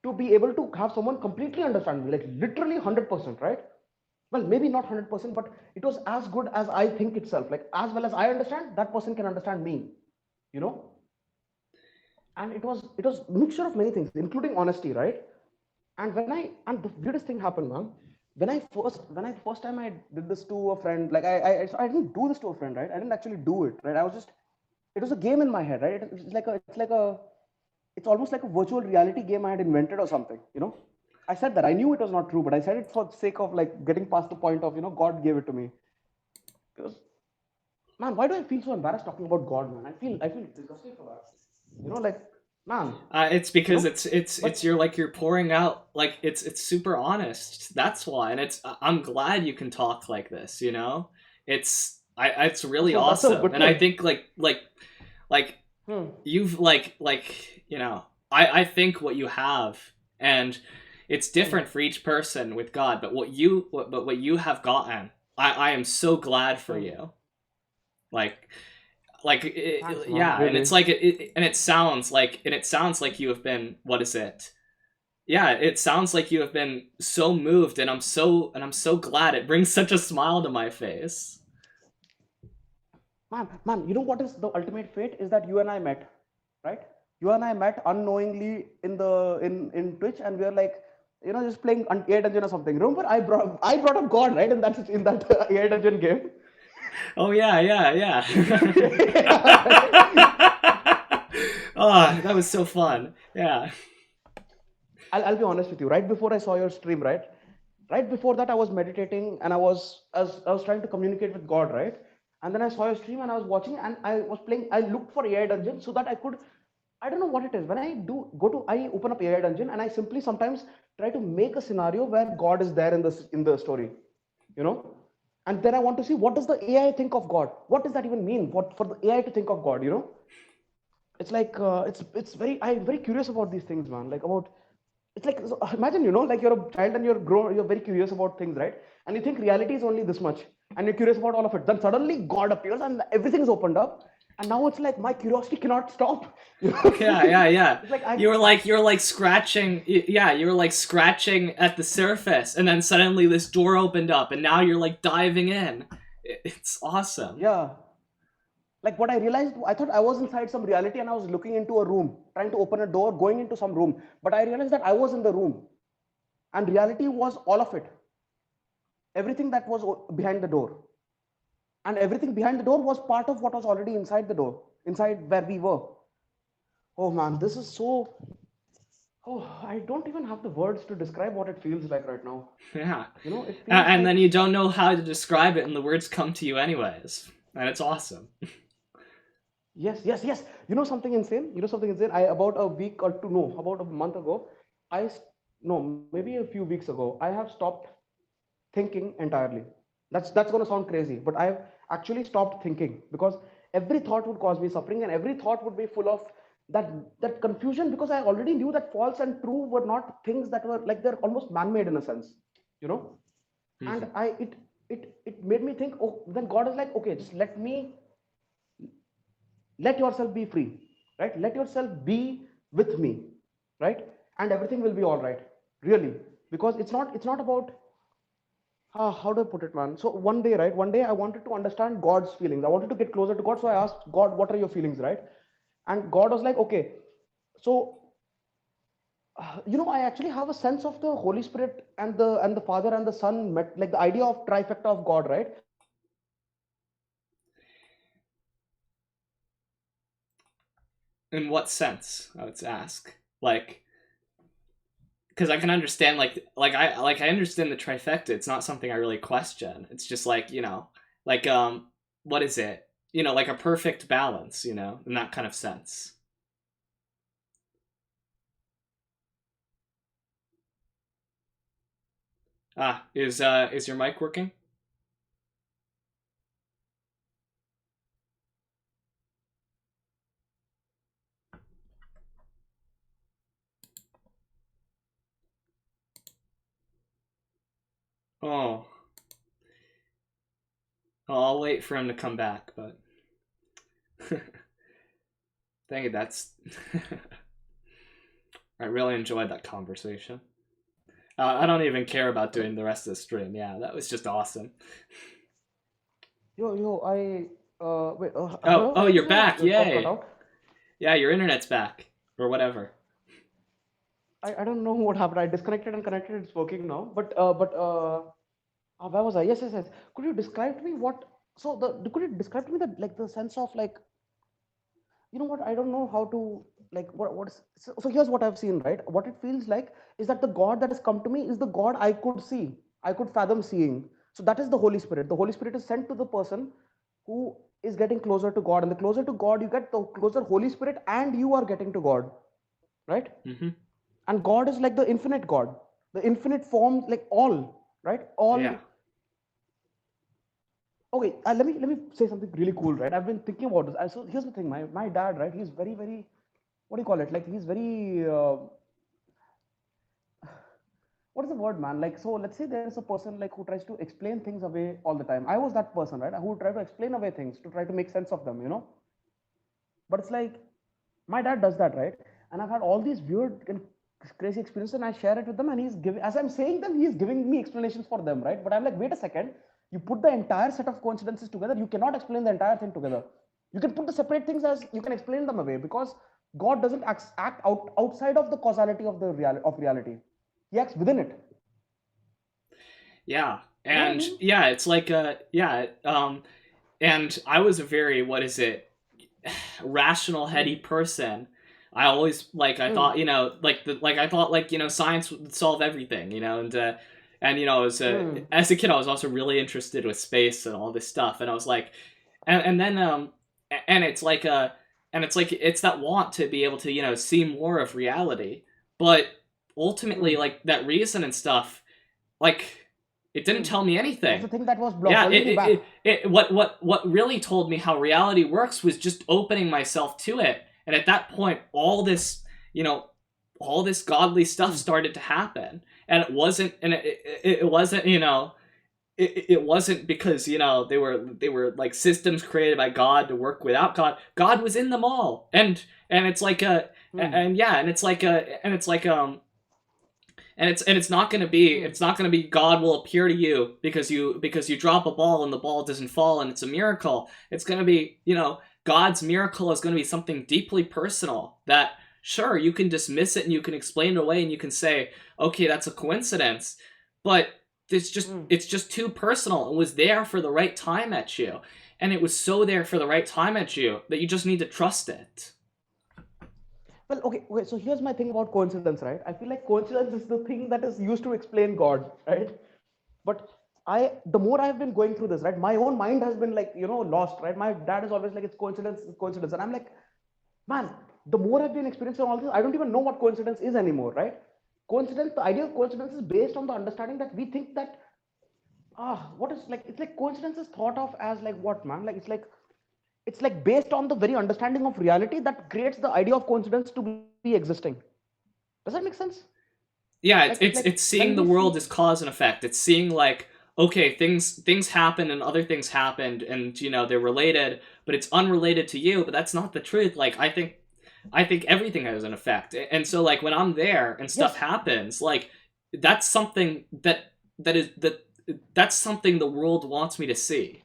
to be able to have someone completely understand me, like literally 100%, right? Well, maybe not 100%, but it was as good as I think itself. Like, as well as I understand, that person can understand me, you know? And it was mixture of many things, including honesty, right? And the weirdest thing happened, man. When I first time I did this to a friend, like I didn't do this to a friend, right? I didn't actually do it, right? I was just It was a game in my head, right? It's almost like a virtual reality game I had invented or something, you know. I said that I knew it was not true, but I said it for the sake of like getting past the point of, you know, God gave it to me. Because, man, why do I feel so embarrassed talking about God, man? I feel disgusted for that. You know, like, man, It's you because know, it's but you're like you're pouring out like it's super honest. That's why, and I'm glad you can talk like this. You know, it's really that's a awesome, good and I thing. think like Hmm. you've you know I think what you have, and it's Hmm. different for each person with God, but what you have gotten, I am so glad for Hmm. you. Like Thanks, man. yeah, and it's Really. like and it sounds like you have been, what is it, yeah, it sounds like you have been so moved, and I'm so glad. It brings such a smile to my face. Man, you know what is the ultimate fate is that you and I met, right? You and I met unknowingly in Twitch, and we were like, you know, just playing AI Dungeon or something. Remember, I brought up God, right? In that AI Dungeon game. Oh yeah, yeah, yeah. Yeah. Oh, that was so fun. Yeah. I'll be honest with you. Right before I saw your stream, right? Right before that, I was meditating and I was trying to communicate with God, right? And then I saw your stream and I was watching and I was playing. I looked for AI Dungeon so that I could. I don't know what it is. When I do go to, I open up AI Dungeon and I simply sometimes try to make a scenario where God is there in the story, you know. And then I want to see what does the AI think of God? What does that even mean? What for the AI to think of God? You know, it's like it's very I'm very curious about these things, man. Like about it's like so imagine, you know, like you're a child and you're very curious about things, right? And you think reality is only this much and you're curious about all of it, then suddenly God appears and everything is opened up, and now it's like my curiosity cannot stop. You know, it's Yeah, like yeah, yeah. it's like I You were like scratching. Yeah, you were like scratching at the surface, and then suddenly this door opened up, and now you're like diving in. It's awesome. yeah, like what I realized, I thought I was inside some reality and I was looking into a room trying to open a door going into some room, but I realized that I was in the room and reality was all of it, everything that was behind the door, and everything behind the door was part of what was already inside the door, inside where we were. Oh man, this is so. Oh, I don't even have the words to describe what it feels like right now. Yeah, You know, it feels and like. then you don't know how to describe it, and the words come to you anyways, and it's awesome. Yes, yes, yes. You know something insane? You know something insane? I about a week or two, no, about a month ago, no, maybe a few weeks ago, I have stopped thinking entirely. That's going to sound crazy, but I've actually stopped thinking because every thought would cause me suffering, and every thought would be full of that that confusion because I already knew that false and true were not things that were like they're almost man-made in a sense, you know. And Mhm. it made me think, oh, then God is like, okay, just let yourself be free, right? Let yourself be with me, right? And everything will be all right, really, because it's not about how do I put it, man? So one day I wanted to understand God's feelings. I wanted to get closer to God. So I asked God, what are your feelings, right? And God was like, okay, so I actually have a sense of the Holy Spirit and the Father and the Son met, like the idea of trifecta of God, right? In what sense? I would ask. Like, because I can understand I understand the trifecta. It's not something I really question. It's just like, like what is it? Like a perfect balance. In that kind of sense. Is your mic working? Oh, I'll wait for him to come back. But dang it, that's I really enjoyed that conversation. I don't even care about doing the rest of the stream. Yeah, that was just awesome. I wait. Oh, Hello? oh, I think you're I back! got cut Yay! out. Yeah, your internet's back or whatever. I don't know what happened. I disconnected and connected. It's working now. Where was I? Yes. Could you describe to me what? So could you describe to me the like the sense of like? you know what, I don't know how to, like, what's so here's what I've seen, right? What it feels like is that the God that has come to me is the God I could see, I could fathom seeing. So that is the Holy Spirit. The Holy Spirit is sent to the person who is getting closer to God, and the closer to God you get, the closer Holy Spirit and you are getting to God, right? Hmm. And God is like the infinite God, the infinite form, like all, right, all. Yeah. Okay, let me say something really cool, right? I've been thinking about this. So here's the thing, my dad, right, he's very very, what do you call it, like he's very what is the word, man? Like, so let's say there's a person like who tries to explain things away all the time. I was that person, right, who would try to explain away things to try to make sense of them, you know. But it's like my dad does that, right? And I've had all these weird and crazy experiences, and I share it with them, and he's giving, as I'm saying them, he's giving me explanations for them, right? But I'm like, wait a second, you put the entire set of coincidences together, you cannot explain the entire thing together. You can put the separate things as you can explain them away, because God doesn't act outside of the causality of the reality. He acts within it. Yeah. You know what I And mean? yeah, it's like yeah, and I was a very, what is it, rational heady Mm, person. I always, like, I thought, mm, I thought, like, science would solve everything, and mm, as a kid I was also really interested with space and all this stuff, and I was like, and then and it's like it's that want to be able to, see more of reality, but ultimately, mm, like, that reason and stuff, like, it didn't mm. tell me Was anything. the thing that was Yeah, holding you back? what really told me how reality works was just opening myself to it, and at that point, you know, all this godly stuff Mm, started to happen, and it wasn't, it wasn't because, they were like systems created by God to work without God. God was in them all, and it's like a mm, and yeah, and it's like a and it's like and it's not going to be, mm, God will appear to you because you drop a ball and the ball doesn't fall and it's a miracle. It's going to be, God's miracle is going to be something deeply personal that, sure, you can dismiss it and you can explain it away and you can say, okay, that's a coincidence, but mm. it's just too personal. It was there for the right time at you, and it was so there for the right time at you that you just need to trust it. Well, okay, okay. So here's my thing about coincidence, right? I feel like coincidence is the thing that is used to explain God, right? But the more I've been going through this, right, my own mind has been like, lost, right? My dad is always like, it's coincidence, and I'm like, man, the more I've been experiencing all this, I don't even know what coincidence is anymore, right? Coincidence, the idea of coincidence is based on the understanding that we think that, what is, like, it's like coincidence is thought of as like what, man? Like, it's like based on the very understanding of reality that creates the idea of coincidence to be existing. Does that make sense? Yeah, Like, it's when we seeing the see, world as cause and effect. It's seeing, like, okay, things happen and other things happened, and they're related, but it's unrelated to you. But that's not the truth. Like, I think everything has an effect, and so, like, when I'm there and stuff yes, happens, like, that's something that's something the world wants me to see.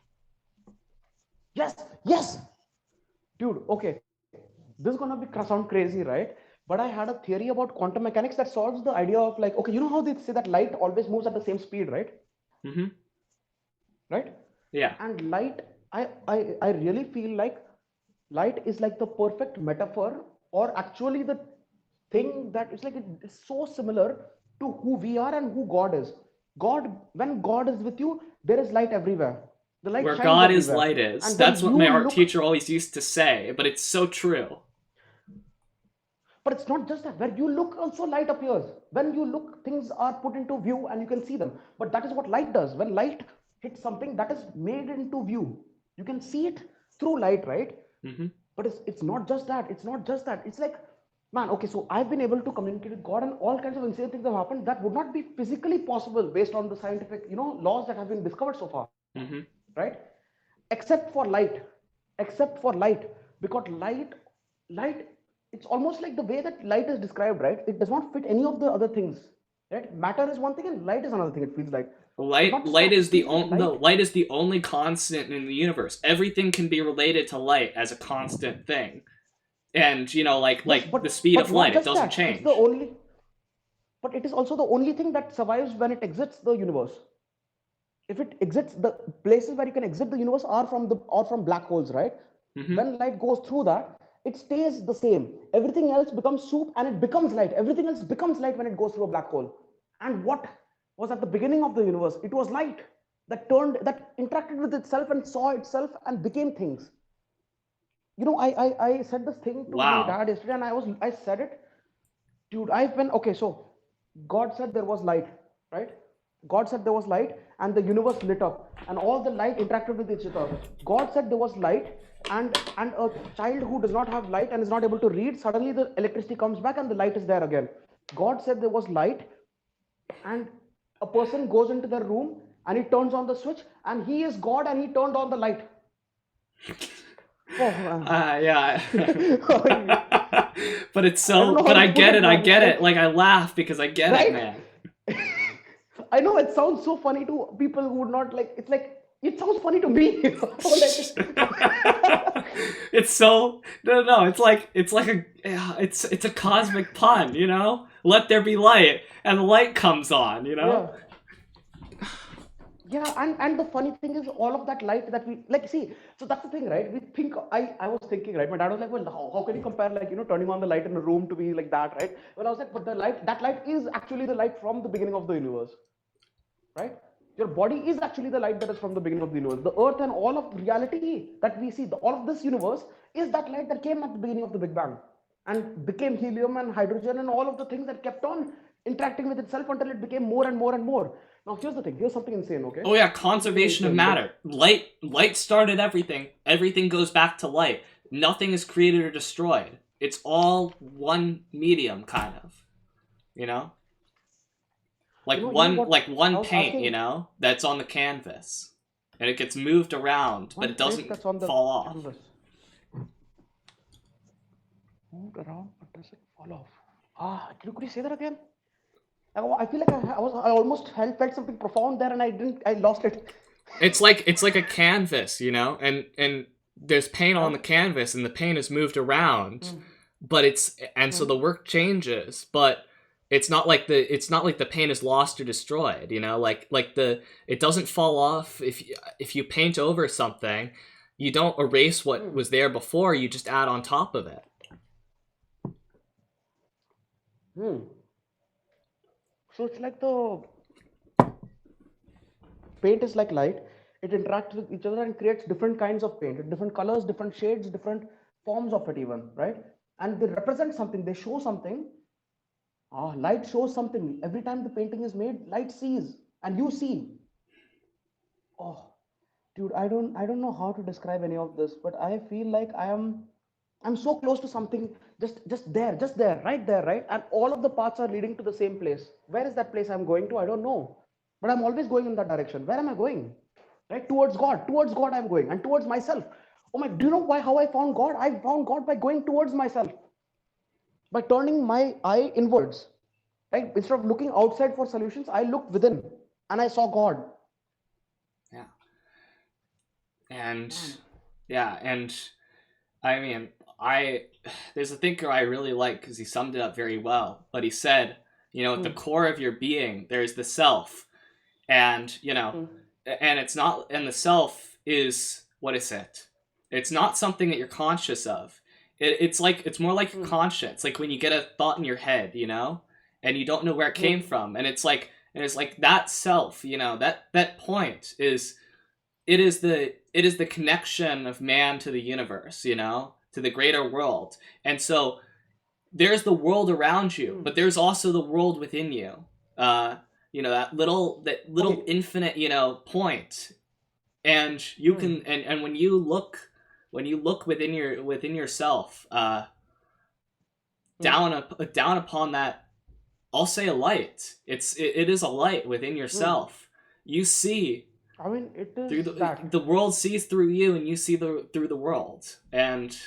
yes, yes, dude. Okay, this is gonna sound crazy, right? But I had a theory about quantum mechanics that solves the idea of, like, okay, you know how they say that light always moves at the same speed, right? Hmm. Right? Yeah. And light, I really feel like light is like the perfect metaphor, or actually the thing that it's like, it is so similar to who we are and who God is. God, when God is with you, there is light everywhere. The light Where shines God is, everywhere. light is. And That's when what you my art look, teacher always used to say, but it's so true. but it's not just that. Where you look, also light appears. When you look, things are put into view and you can see them. But that is what light does. When light hits something, that is made into view. You can see it through light, right? Hmm. But it's not just that. It's not just that. It's like, man, okay, so I've been able to communicate with God, and all kinds of insane things have happened that would not be physically possible based on the scientific, laws that have been discovered so far, Hmm. right? Except for light. Except for light. Because light, it's almost like the way that light is described, right? It does not fit any of the other things, right? Matter is one thing and light is another thing, it feels like. But Light not just light that, is it the feels like only no light. light is the only constant in the universe. Everything can be related to light as a constant thing. And Yes, the speed but of light, not it just doesn't that. change. But it is also the only thing that survives when it exits the universe. If it exits, the places where you can exit the universe are from black holes, right? Hmm. When light goes through that, it stays the same. Everything else becomes soup and it becomes light. Everything else becomes light when it goes through a black hole. And what was at the beginning of the universe? It was light that interacted with itself and saw itself and became things. I said this thing to my Wow. dad yesterday, and I said it, dude. I've been okay. So, God said there was light, right? God said there was light, and the universe lit up, and all the light interacted with each other. God said there was light, and a child who does not have light and is not able to read, suddenly the electricity comes back and the light is there again. God said there was light, and a person goes into the room and he turns on the switch, and he is God, and he turned on the light. Oh, Yeah. But it's I don't so. know how But to I put get it, it. I man. It's get like, it. Like I laugh because I get it, right? man. I know it sounds so funny to people who would not like. It's like it sounds funny to me. It's so no. It's like a it's a cosmic pun, you know. Let there be light, and the light comes on, you know. Yeah, yeah, and the funny thing is, all of that light that we like see. So that's the thing, right? We think I was thinking, right? My dad was like, well, how can you compare like turning on the light in a room to be like that, right? Well, I was like, but that light is actually the light from the beginning of the universe, right? Your body is actually the light that is from the beginning of the universe. The earth and all of reality that we see, all of this universe is that light that came at the beginning of the Big Bang and became helium and hydrogen and all of the things that kept on interacting with itself until it became more and more and more. Now, here's the thing. Here's something insane, okay? Oh yeah, Here's something conservation of insane. matter. Light started everything. Everything goes back to light. Nothing is created or destroyed. It's all one medium, kind of. You know, What? like I one was paint. You asking know, that's on the canvas, and it gets moved around, but one it paint doesn't that's on the fall off. canvas. Moved around, but does it fall off? Could you say that again? I feel like I almost felt something profound there, and I lost it. It's like a canvas, you know, and there's paint on Yeah. the canvas, and the paint is moved around, Hmm. but so the Hmm. work changes, but it's not like the paint is lost or destroyed, you know, like the it doesn't fall off if you paint over something, you don't erase what Hmm. was there before, you just add on top of it. Hmm. So it's like the paint is like light. It interacts with each other and creates different kinds of paint, different colors, different shades, different forms of it, even, right? And they represent something. They show something. Light shows something. Every time the painting is made, light sees, and you see. Oh, dude, I don't know how to describe any of this, but I feel like I'm so close to something, just there, right there, right? And all of the paths are leading to the same place. Where is that place I'm going to? I don't know. But I'm always going in that direction. Where am I going? Right? Towards God. Towards God I'm going. And towards myself. Oh my, do you know why how I found God? I found God by going towards myself, by turning my eye inwards. Right? Instead of looking outside for solutions, I looked within and I saw God. Yeah. And Man. yeah, and I mean, I there's a thinker I really like because he summed it up very well. But he said, at the Hmm. core of your being, there's the self, and Hmm. and it's not, and the self is, what is it? It's not something that you're conscious of. It's more like your Hmm. conscience. Like when you get a thought in your head, and you don't know where it came Hmm. from, and it's like that self. That point is it is the connection of man to the universe, to the greater world. And so there's the world around you, Hmm. but there's also the world within you. Uh, that little Okay. infinite, point. And you Hmm. can and when you look within yourself, Hmm. down upon that, I'll say a light. It is a light within Hmm. yourself. You see I mean, it through is the that. world sees through you, and you see through the world. And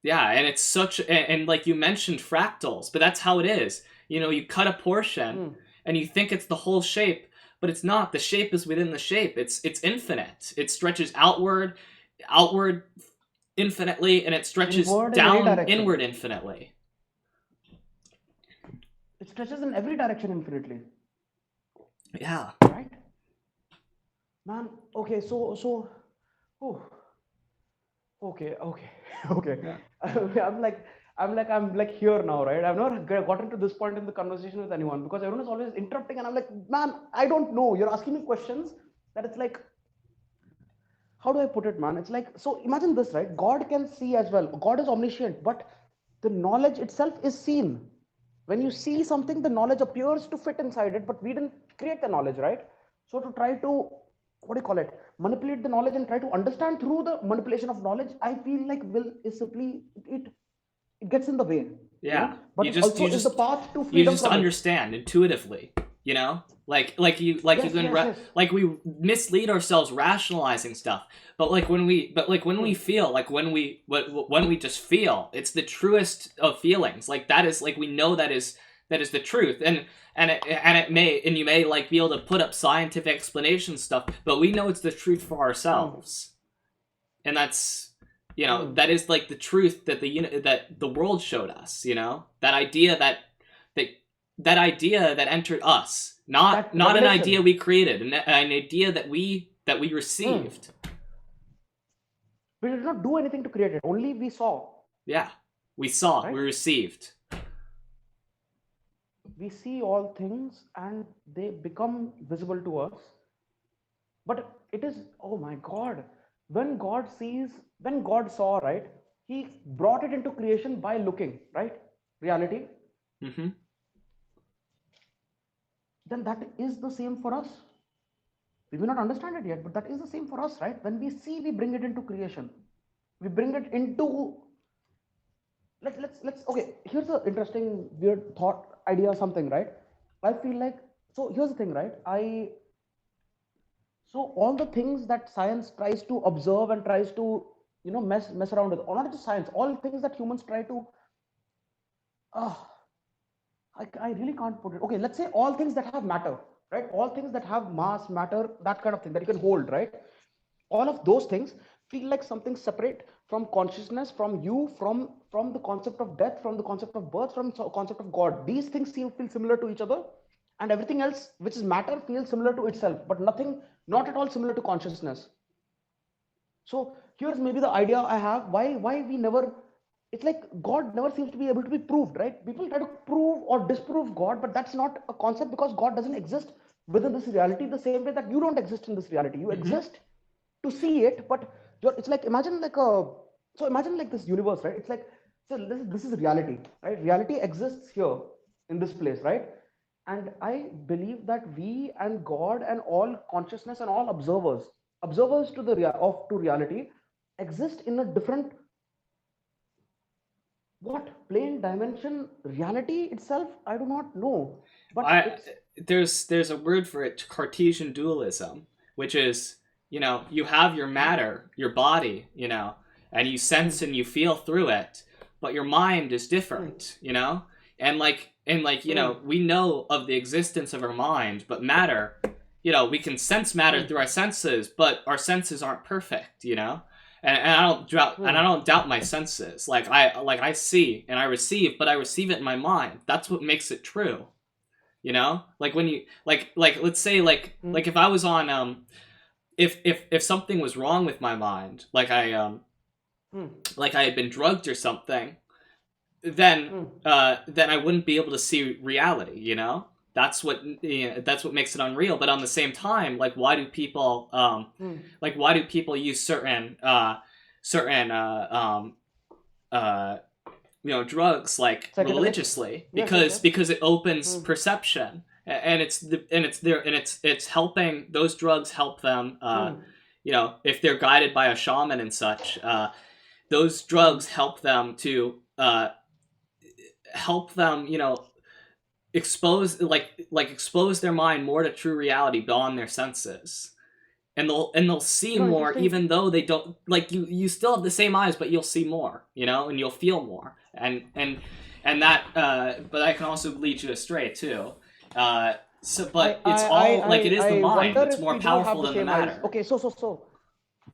yeah, and it's such, and like you mentioned fractals, but that's how it is. You cut a portion Hmm. and you think it's the whole shape, but it's not. The shape is within the shape. It's infinite. It stretches outward infinitely, and it stretches Inward in any down direction. inward infinitely. It stretches in every direction infinitely. Yeah. Right? Man, okay, so, oh, Okay, okay, okay. Yeah. I'm like, I'm like here now, right? I've never gotten to this point in the conversation with anyone because everyone is always interrupting, and I'm like, man, I don't know. You're asking me questions that it's like, how do I put it, man? It's like, so imagine this, right? God can see as well. God is omniscient, but the knowledge itself is seen. When you see something, the knowledge appears to fit inside it, but we didn't create the knowledge, right? So to try to, what do you call it, manipulate the knowledge and try to understand through the manipulation of knowledge, I feel like will is simply it gets in the way, Yeah, but you it just also you is the just path to you freedom just from it. understand intuitively, you know? Like you Yes, can yes, yes. like we mislead ourselves rationalizing stuff. But when we Hmm. feel, like when we just feel, it's the truest of feelings. Like that is, like, we know that is the truth. And you may like be able to put up scientific explanation stuff, but we know it's the truth for Hmm. ourselves. And that's, Hmm. that is like the truth that that the world showed us, that idea that that idea that entered us, That not an idea revelation. we created, an idea that we Hmm. received. We did not do anything to create it. Only we saw, Yeah, we saw, we right? received. We see all things and they become visible to us. But it is, oh my God, when God sees, when God saw, right, He brought it into creation by looking, right? Reality. Mm-hmm. Then that is the same for us. We may not understand it yet, but that is the same for us, right? When we see, we bring it into creation. We bring it into, let's okay, here's an interesting weird thought idea, something, right? I feel like, so here's the thing, right? I So all the things that science tries to observe and tries to, mess around with, or not just science, all things that humans try to, uh, I really can't put it. Okay, let's say all things that have matter, right? All things that have mass, matter, that kind of thing that you can hold, right? All of those things feel like something separate from consciousness, from you, from the concept of death, from the concept of birth, from the concept of God. These things feel similar to each other, and everything else which is matter feels similar to itself, but nothing, not at all similar to consciousness. So here's maybe the idea I have, why we never, it's like God never seems to be able to be proved, right? People try to prove or disprove God, but that's not a concept because God doesn't exist within this reality the same way that you don't exist in this reality. You Mm-hmm. exist to see it, but it's like, imagine like a, so imagine like this universe, right? It's like, so this is reality, right? Reality exists here in this place, right? And I believe that we and God and all consciousness and all observers to the to reality exist in a different, what, plane, dimension, reality itself, I do not know, but I it's, There's a word for it, Cartesian dualism, which is, you have your hmm, matter, your body, and you sense hmm, and you feel through it, but your mind is hmm, different, and hmm, we know of the existence of our mind, but matter, we can sense matter hmm, through our senses, but our senses aren't perfect, and I hmm. don't doubt my senses. Like I see and I receive, but I receive it in my mind. That's what makes it true. Like when you like let's say Hmm. if I was on if something was wrong with my mind, Hmm. like I had been drugged or something, Hmm. then I wouldn't be able to see reality. That's what makes it unreal. But on the same time, like, Hmm. why do people use certain uh drugs, like, Psychedelics. religiously? Yes, yes, yes. Because it opens Hmm. perception, and it's there, and it's helping. Those drugs help them, Hmm. if they're guided by a shaman and such. Those Hmm. drugs help them, expose their mind more to true reality beyond their senses, and they'll see more, Interesting. even though they don't, like, you still have the same eyes, but you'll see more, and you'll feel more, and that, but that can also lead you astray too. I, But I, it's I, all, like, it is the I mind. wonder It's if more we do have powerful the than the same eyes. matter. Okay,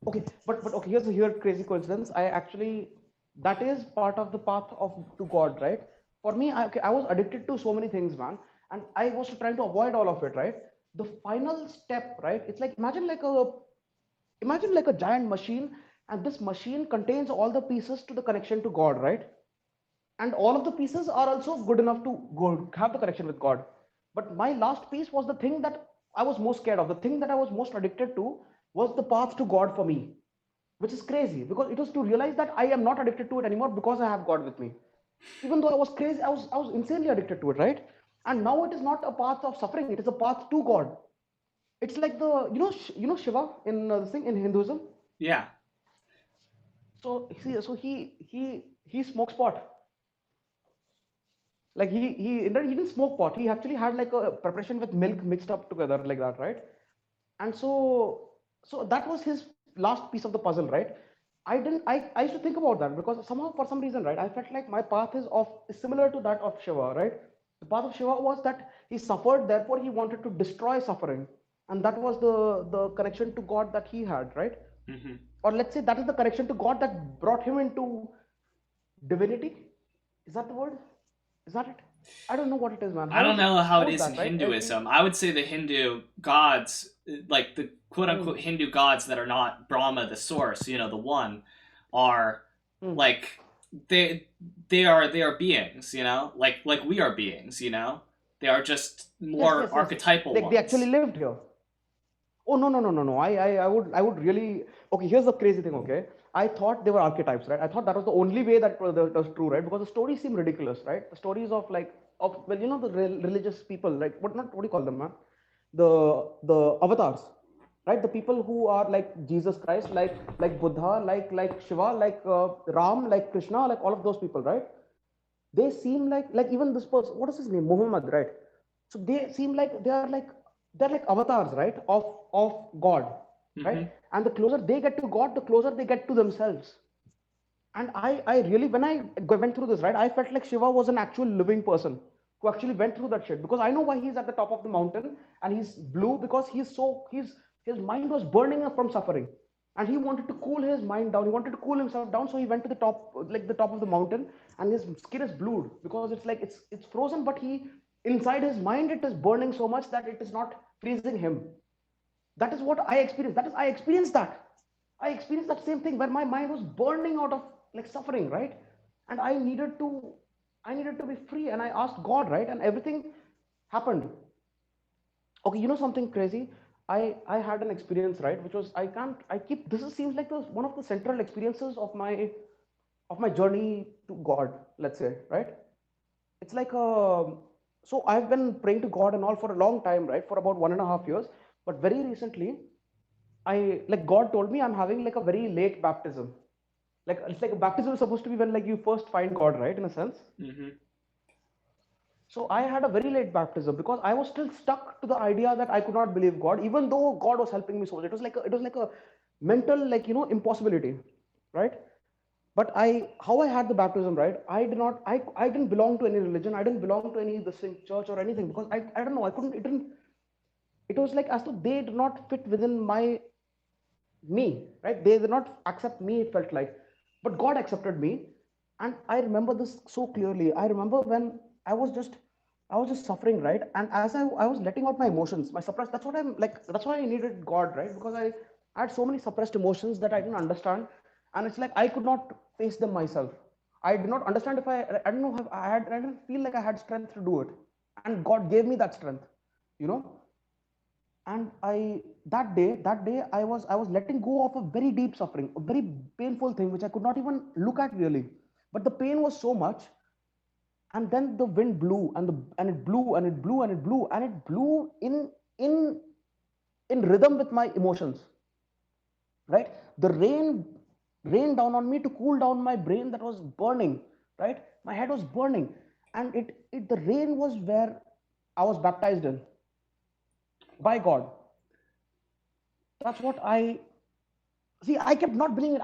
okay, but okay, here's a here crazy coincidence. I actually, that is part of the path of to God, right? For me, okay, I was addicted to so many things, man, and I was trying to avoid all of it, right? The final step, right? It's like, imagine like a giant machine and this machine contains all the pieces to the connection to God, right? And all of the pieces are also good enough to go have the connection with God. But my last piece was the thing that I was most scared of. The thing that I was most addicted to was the path to God for me, which is crazy because it was to realize that I am not addicted to it anymore because I have God with me. Even though I was crazy, I was insanely addicted to it, right? And now it is not a path of suffering; it is a path to God. It's like the Shiva in the thing in Hinduism. Yeah. So he smokes pot. Like he didn't smoke pot. He actually had like a preparation with milk mixed up together like that, right? And so that was his last piece of the puzzle, right? I used to think about that because somehow for some reason, right, I felt like my path is similar to that of Shiva, right? The path of Shiva was that he suffered, therefore he wanted to destroy suffering, and that was the connection to God that he had, right? Hmm. Or let's say that is the connection to God that brought him into divinity. Is that the word? Is that it? I don't know what it is, man. I don't know how How it is is in that, right? Hinduism. I would say the Hindu gods, like the quote Hmm, unquote Hindu gods that are not Brahma, the source, the one, are hmm. like they they are beings, like we are beings, They are just Yes, more yes, yes. archetypal Like they actually ones. lived here. Oh no, no, no, no, no. I would really. Okay, here's the crazy thing. Okay, I thought they were archetypes, right? I thought that was the only way that was true, right? Because the stories seem ridiculous, right? The stories of like of well, the religious people, like what do you call them, man? The avatars, right? The people who are like Jesus Christ, like Buddha, like Shiva, like Ram, like Krishna, like all of those people, right? They seem like even this person, what is his name, Muhammad, right? So they seem like they're like avatars, right, of God, right? Hmm. And the closer they get to God, the closer they get to themselves. And I really, when I went through this, right, I felt like Shiva was an actual living person who actually went through that shit, because I know why he's at the top of the mountain and he's blue, because his mind was burning up from suffering, and he wanted to cool his mind down, he wanted to cool himself down, so he went to the top, like the top of the mountain, and his skin is blued because it's like it's frozen, but he, inside his mind, it is burning so much that it is not freezing him. That is what I experienced. That is, I experienced that. I experienced that same thing where my mind was burning out of like suffering, right? And I needed to be free, and I asked God, right? And everything happened. Okay, you know something crazy? I had an experience, right, which was, I keep, this seems like one of the central experiences of my journey to God, let's say, right? It's like so I've been praying to God and all for a long time, right? For about 1.5 years. But very recently, I like God told me I'm having like a very late baptism. Like it's like a baptism is supposed to be when like you first find God, right? In a sense. Hmm. So I had a very late baptism because I was still stuck to the idea that I could not believe God, even though God was helping me so much. It was like a mental, like, impossibility, right? But how I had the baptism, right? I didn't belong to any religion. I didn't belong to any the same church or anything, because I don't know. I couldn't. It didn't. It was like as though they did not fit within my me, right? They did not accept me, it felt like. But God accepted me. And I remember this so clearly. I remember when I was just suffering, right? And as I was letting out my emotions, my suppressed, that's why I needed God, right? Because I had so many suppressed emotions that I didn't understand. And it's like I could not face them myself. I did not understand if I don't know, if I didn't feel like I had strength to do it. And God gave me that strength, you know? And that day I was letting go of a very deep suffering, a very painful thing which I could not even look at really. But the pain was so much, and then the wind blew, and it blew, and it blew, and it blew, and it blew in in rhythm with my emotions, right? The rain down on me to cool down my brain that was burning, right? My head was burning, and it the rain was where I was baptized in by God. That's what I see. I kept not believing it.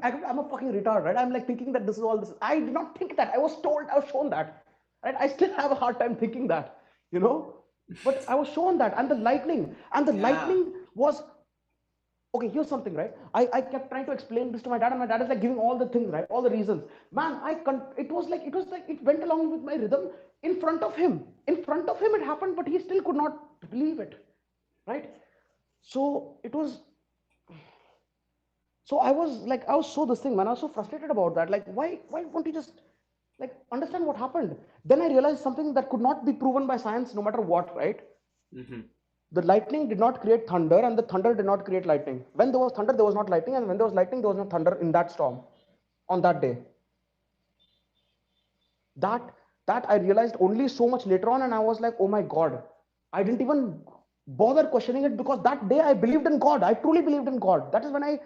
I'm a fucking retard, right? I'm like thinking that this is all this. I did not think that. I was told, I was shown that, right? I still have a hard time thinking that, you know. But I was shown that, and the Yeah. lightning was okay. Here's something, right? I kept trying to explain this to my dad, and my dad is like giving all the things, right? All the reasons. Man, it was like it went along with my rhythm in front of him. In front of him, it happened, but he still could not believe it, right? So it was So I was so this thing, man. I was so frustrated about that. Like, why won't you just like understand what happened? Then I realized something that could not be proven by science, no matter what, right? Mm-hmm. The lightning did not create thunder, and the thunder did not create lightning. When there was thunder, there was not lightning, and when there was lightning, there was no thunder in that storm on that day. That that I realized only so much later on, and I was like, oh my god, I didn't even bother questioning it because that day I believed in God. I truly believed in God. That is when I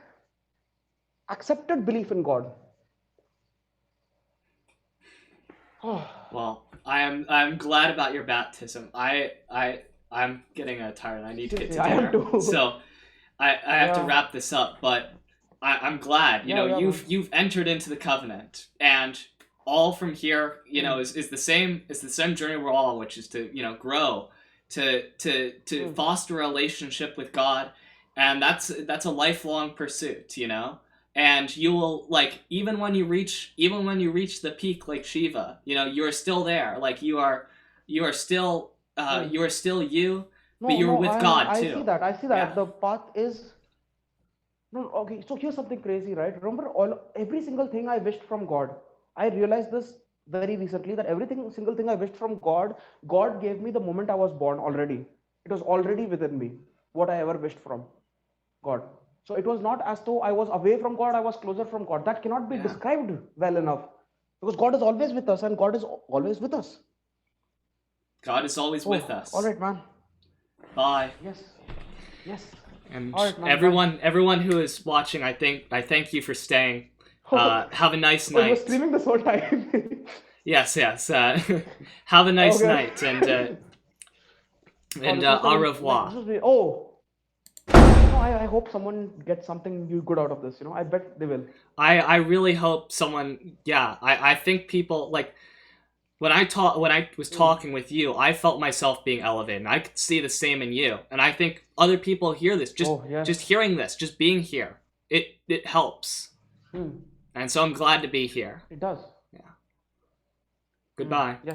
accepted belief in God. Well, I'm glad about your baptism. I'm getting tired. I need to get Seriously, to I am dinner, too. so I have to Yeah, wrap this up. But I'm glad. You yeah, know, yeah, man. you've entered into the covenant, and all from here, you know, Hmm. is the same. It's the same journey we're all on, which is to grow, to Hmm. foster a relationship with God, and that's a lifelong pursuit. You know, and you will, like, even when you reach the peak, like Shiva, you know, you're still there. Like, you are still Hmm. you are still you, but No, you're no, with and God I see too. that. I see Yeah. that the path is no. Okay, so here's something crazy, right? Remember, all every single thing I wished from God. I realized this very recently that everything single thing I wished from God, God gave me the moment I was born already. It was already within me. What I ever wished from God. So it was not as though I was away from God, I was closer from God. That cannot be Yeah. described well enough because God is always with us and God is always with us. God is always Oh, with all us. right, man. Bye. Yes, yes. And All right, man. Bye. everyone who is watching, I thank you for staying. Oh, Have a nice oh, you were night. streaming this whole time. Yes, yes. Have a nice Okay. night, Oh, and this was au like this revoir. was really, oh, I hope someone gets something good out of this. I bet they will. I really hope someone. Yeah, I think people, like, when I was Hmm. talking with you, I felt myself being elevated, and I could see the same in you. And I think other people hear this, Oh, just yes. hearing this, just being here, it helps. Hmm. And so I'm glad to be here. It does. Yeah. Hmm. Goodbye. Yes.